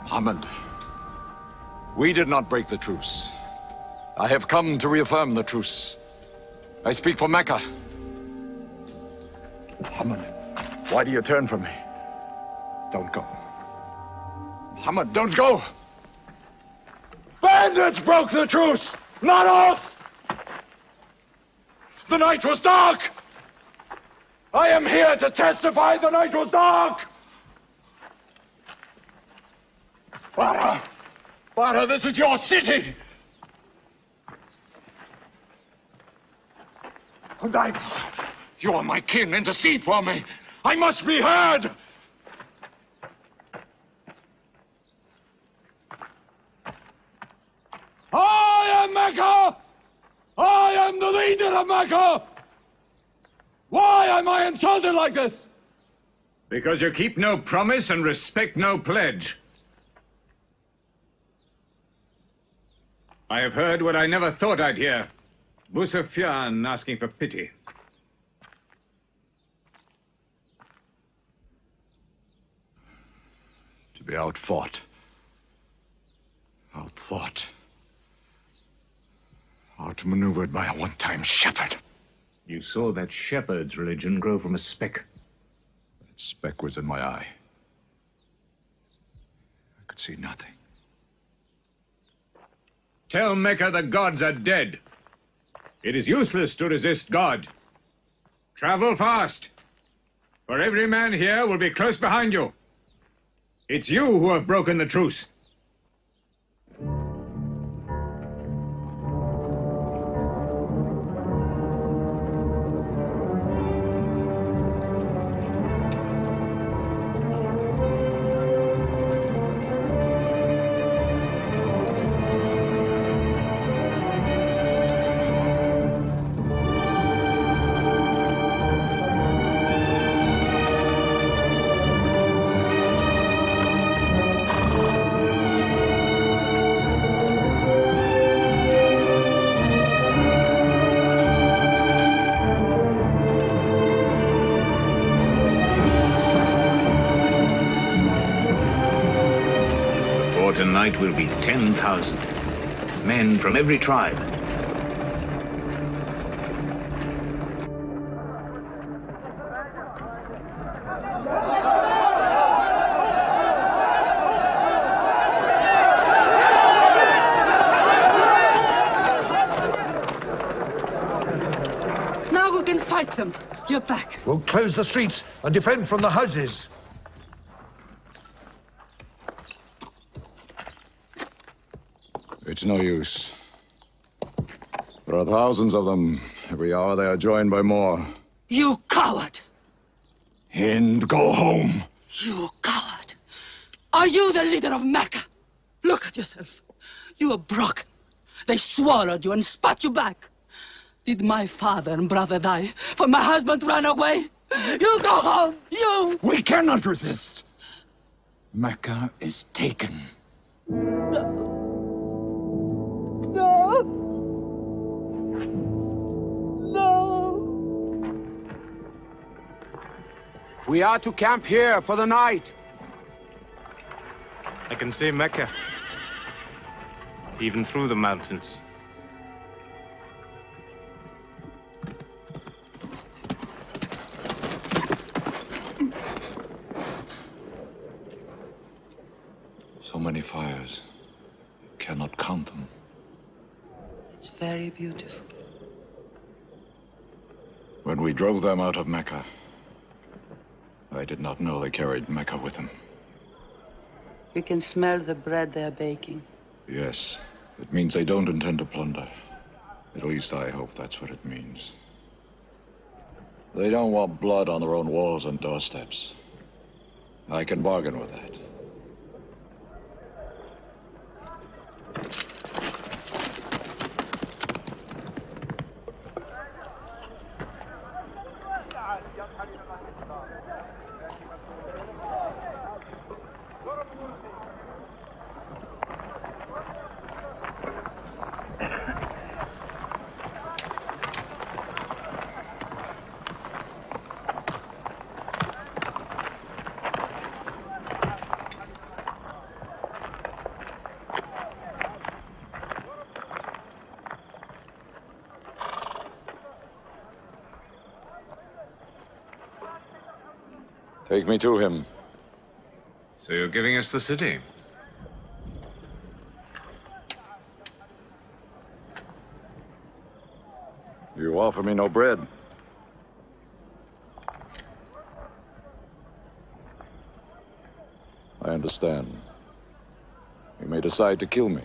Muhammad, we did not break the truce. I have come to reaffirm the truce. I speak for Mecca. Muhammad, why do you turn from me? Don't go. Muhammad, don't go! Bandits broke the truce, not us! The night was dark! I am here to testify the night was dark! Bara, this is your city! And you are my kin, intercede for me! I must be heard! I am Mecca! I am the leader of Mecca! Why am I insulted like this?
Because you keep no promise and respect no pledge. I have heard what I never thought I'd hear. Abu Sufyan asking for pity.
To be outfought, outmaneuvered by a one-time shepherd.
You saw that shepherd's religion grow from a speck.
That speck was in my eye. I could see nothing.
Tell Mecca the gods are dead. It is useless to resist God. Travel fast, for every man here will be close behind you. It's you who have broken the truce. Tonight will be 10,000 men from every tribe.
Now we can fight them. You're back.
We'll close the streets and defend from the houses.
It's no use. There are thousands of them. Every hour they are joined by more.
You coward!
Hind, go home.
You coward! Are you the leader of Mecca? Look at yourself. You are broken. They swallowed you and spat you back. Did my father and brother die? For my husband ran away? You go home! You!
We cannot resist. Mecca is taken.
No! No!
We are to camp here for the night.
I can see Mecca. even through the mountains.
So many fires. You cannot count them.
It's very beautiful.
When we drove them out of Mecca, I did not know they carried Mecca with them.
You can smell the bread they're baking.
Yes, it means they don't intend to plunder. At least I hope that's what it means. They don't want blood on their own walls and doorsteps. I can bargain with that.
Take me to him.
So you're giving us the city?
You offer me no bread. I understand. You may decide to kill me.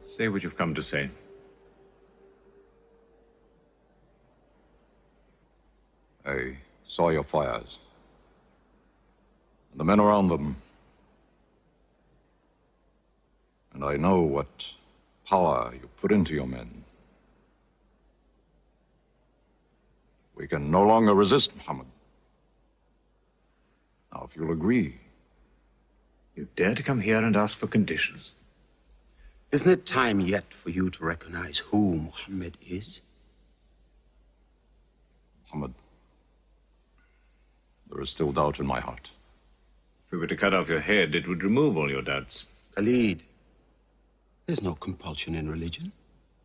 Say what you've come to say.
I saw your fires. The men around them. And I know what power you put into your men. We can no longer resist Muhammad. Now, if you'll agree.
You dare to come here and ask for conditions?
Isn't it time yet for you to recognize who Muhammad is?
Muhammad, there is still doubt in my heart.
If we were to cut off your head, it would remove all your doubts.
Khalid, there's no compulsion in religion.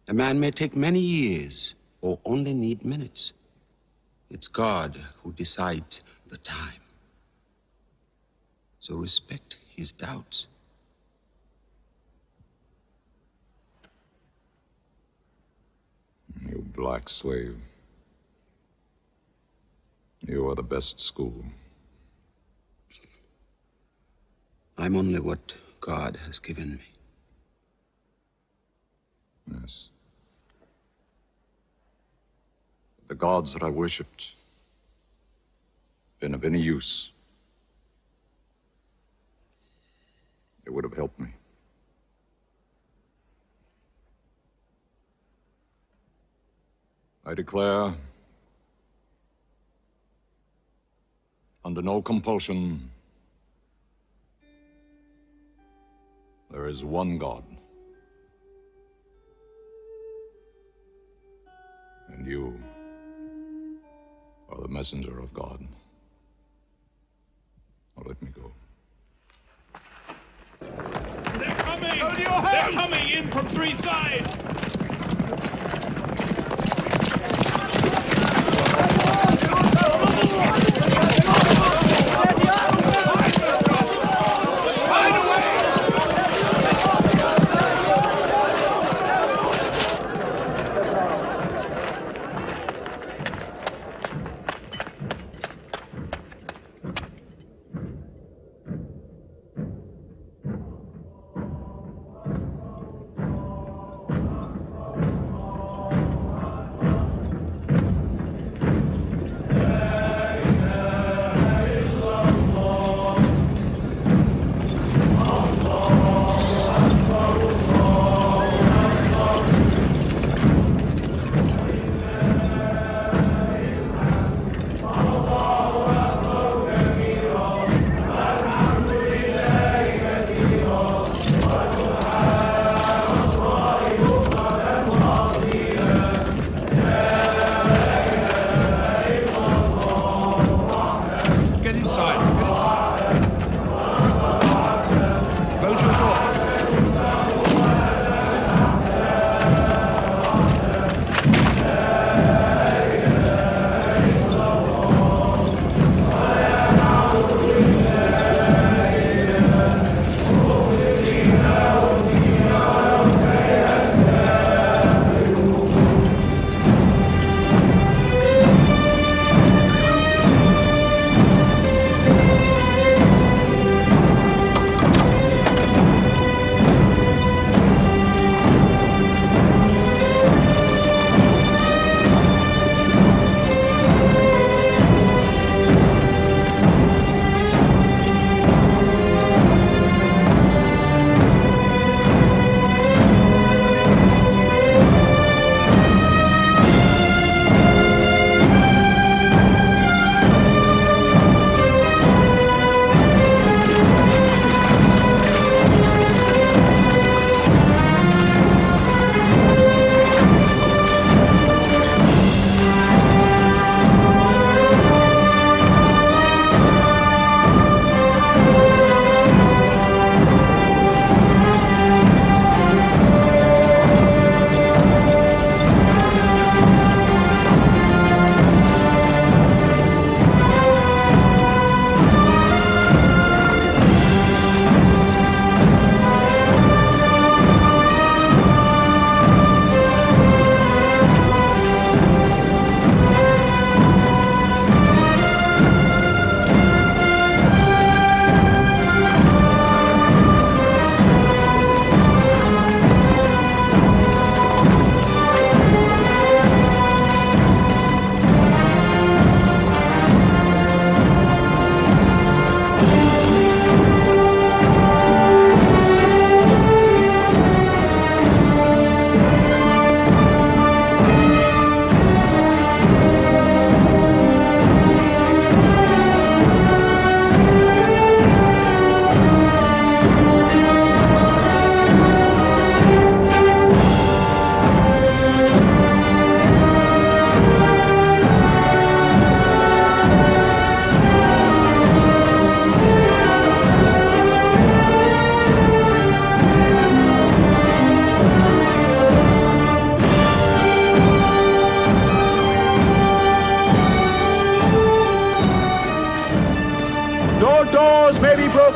A man may take many years or only need minutes. It's God who decides the time. So respect his doubts.
You black slave. You are the best school.
I'm only what God has given me.
Yes. The gods that I worshipped been of any use. It would have helped me. I declare, under no compulsion, there is one God. And you are the messenger of God. Now let me go.
They're coming! They're coming in from three sides!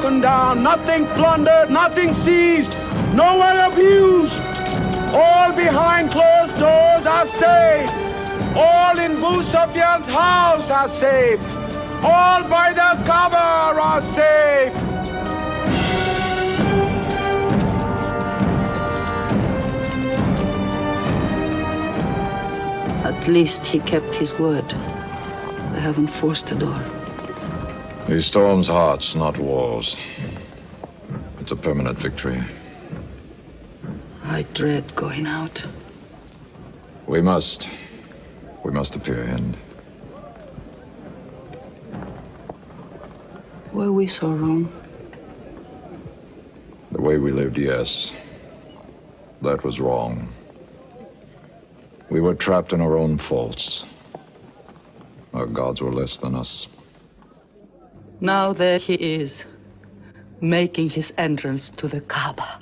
broken down, nothing plundered, nothing seized, no one abused. All behind closed doors are safe. All in Abu Sufyan's house are safe. All by the Kaaba are safe.
At least he kept his word. They haven't forced the door.
He storms hearts, not walls. It's a permanent victory.
I dread going out.
We must. We must appear, Hind.
Were we so wrong?
The way we lived, yes. That was wrong. We were trapped in our own faults. Our gods were less than us.
Now there he is, making his entrance to the Kaaba.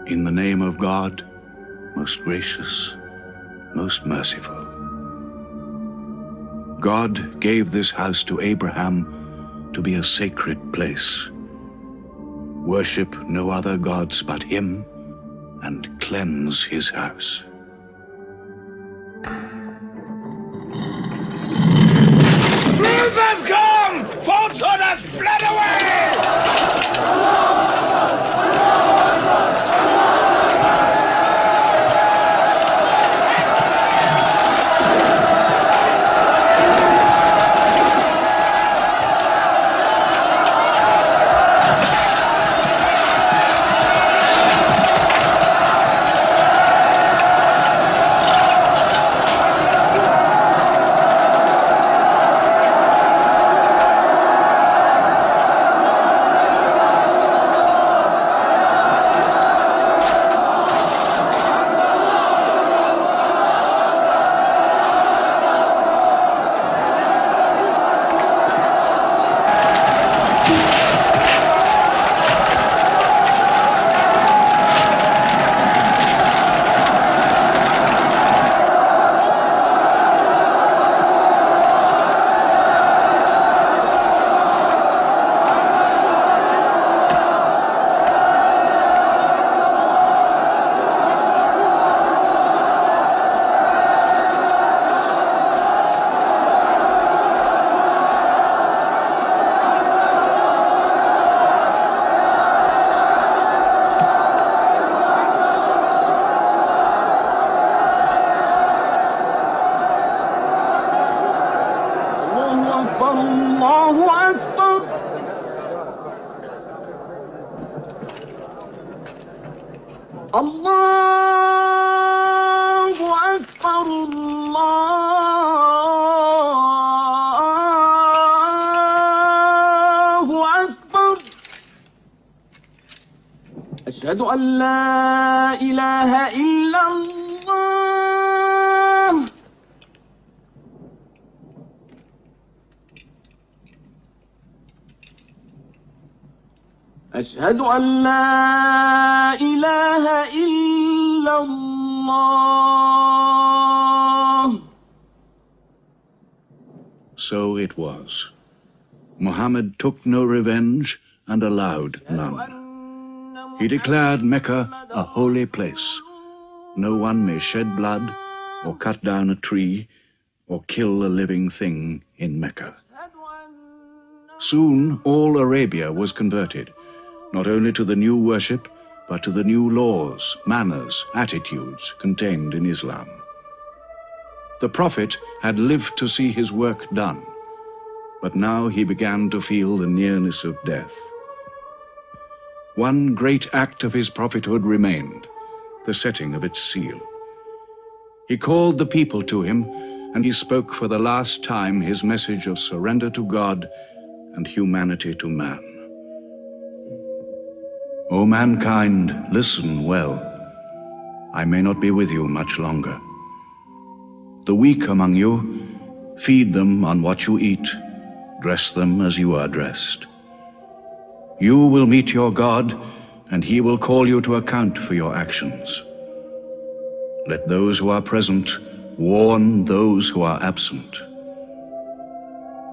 In the name of God, most gracious, most merciful. God gave this house to Abraham to be a sacred place. Worship no other gods but him, and cleanse his house.
Truth has come! Falsehood has fled away!
أشهد أن لا إله إلا الله. أشهد أن لا إله إلا الله.
So it was. Muhammad took no revenge and allowed none. He declared Mecca a holy place. No one may shed blood, or cut down a tree, or kill a living thing in Mecca. Soon all Arabia was converted, not only to the new worship, but to the new laws, manners, attitudes contained in Islam. The Prophet had lived to see his work done, but now he began to feel the nearness of death. One great act of his prophethood remained, the setting of its seal. He called the people to him, and he spoke for the last time his message of surrender to God and humanity to man. O mankind, listen well. I may not be with you much longer. The weak among you, feed them on what you eat, dress them as you are dressed. You will meet your God, and he will call you to account for your actions. Let those who are present warn those who are absent.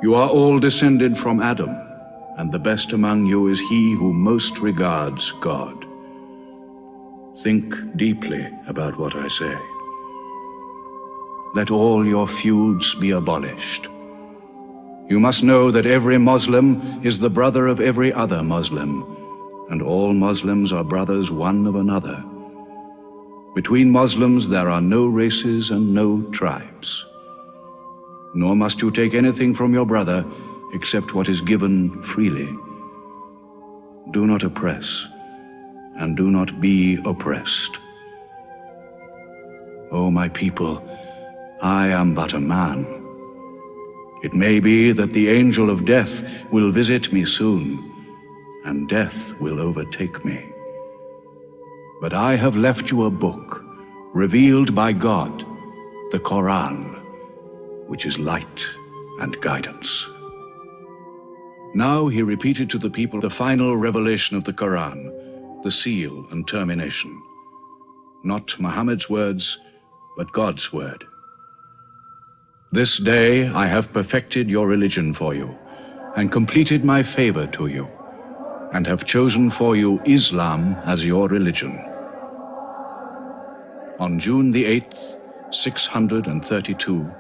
You are all descended from Adam, and the best among you is he who most regards God. Think deeply about what I say. Let all your feuds be abolished. You must know that every Muslim is the brother of every other Muslim, and all Muslims are brothers one of another. Between Muslims there are no races and no tribes. Nor must you take anything from your brother except what is given freely. Do not oppress, and do not be oppressed. O my people, I am but a man. It may be that the angel of death will visit me soon, and death will overtake me. But I have left you a book, revealed by God, the Quran, which is light and guidance. Now he repeated to the people the final revelation of the Quran, the seal and termination. Not Muhammad's words, but God's word. This day I have perfected your religion for you, and completed my favor to you, and have chosen for you Islam as your religion. On June the 8th, 632,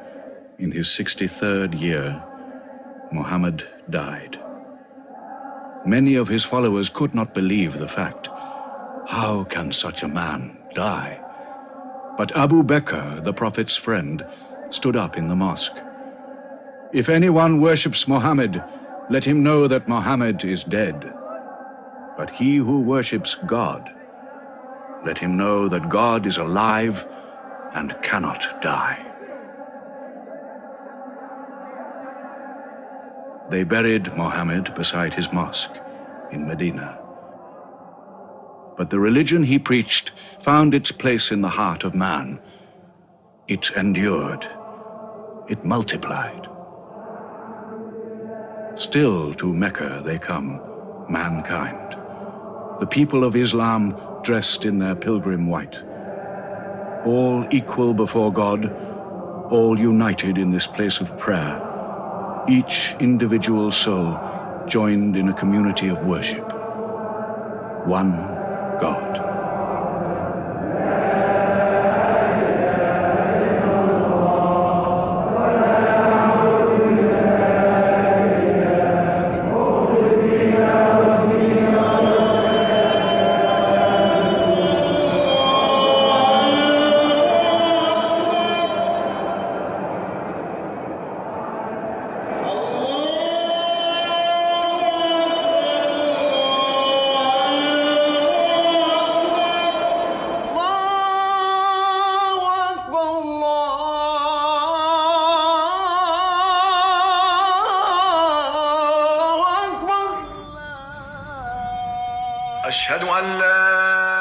in his 63rd year, Muhammad died. Many of his followers could not believe the fact. How can such a man die? But Abu Bakr, the Prophet's friend, stood up in the mosque. If anyone worships Muhammad, let him know that Muhammad is dead. But he who worships God, let him know that God is alive and cannot die. They buried Muhammad beside his mosque in Medina. But the religion he preached found its place in the heart of man. It endured. It multiplied. Still to Mecca they come, mankind. The people of Islam dressed in their pilgrim white. All equal before God, all united in this place of prayer. Each individual soul joined in a community of worship. One God.
أشهد أن لا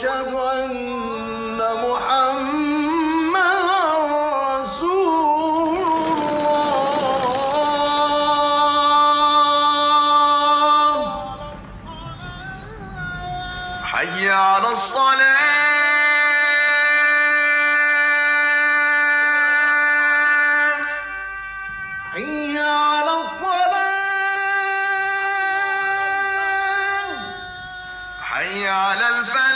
وأشهد أن محمدا رسول الله. حي على الصلاة. حي على الصلاة. حي على الفلاح.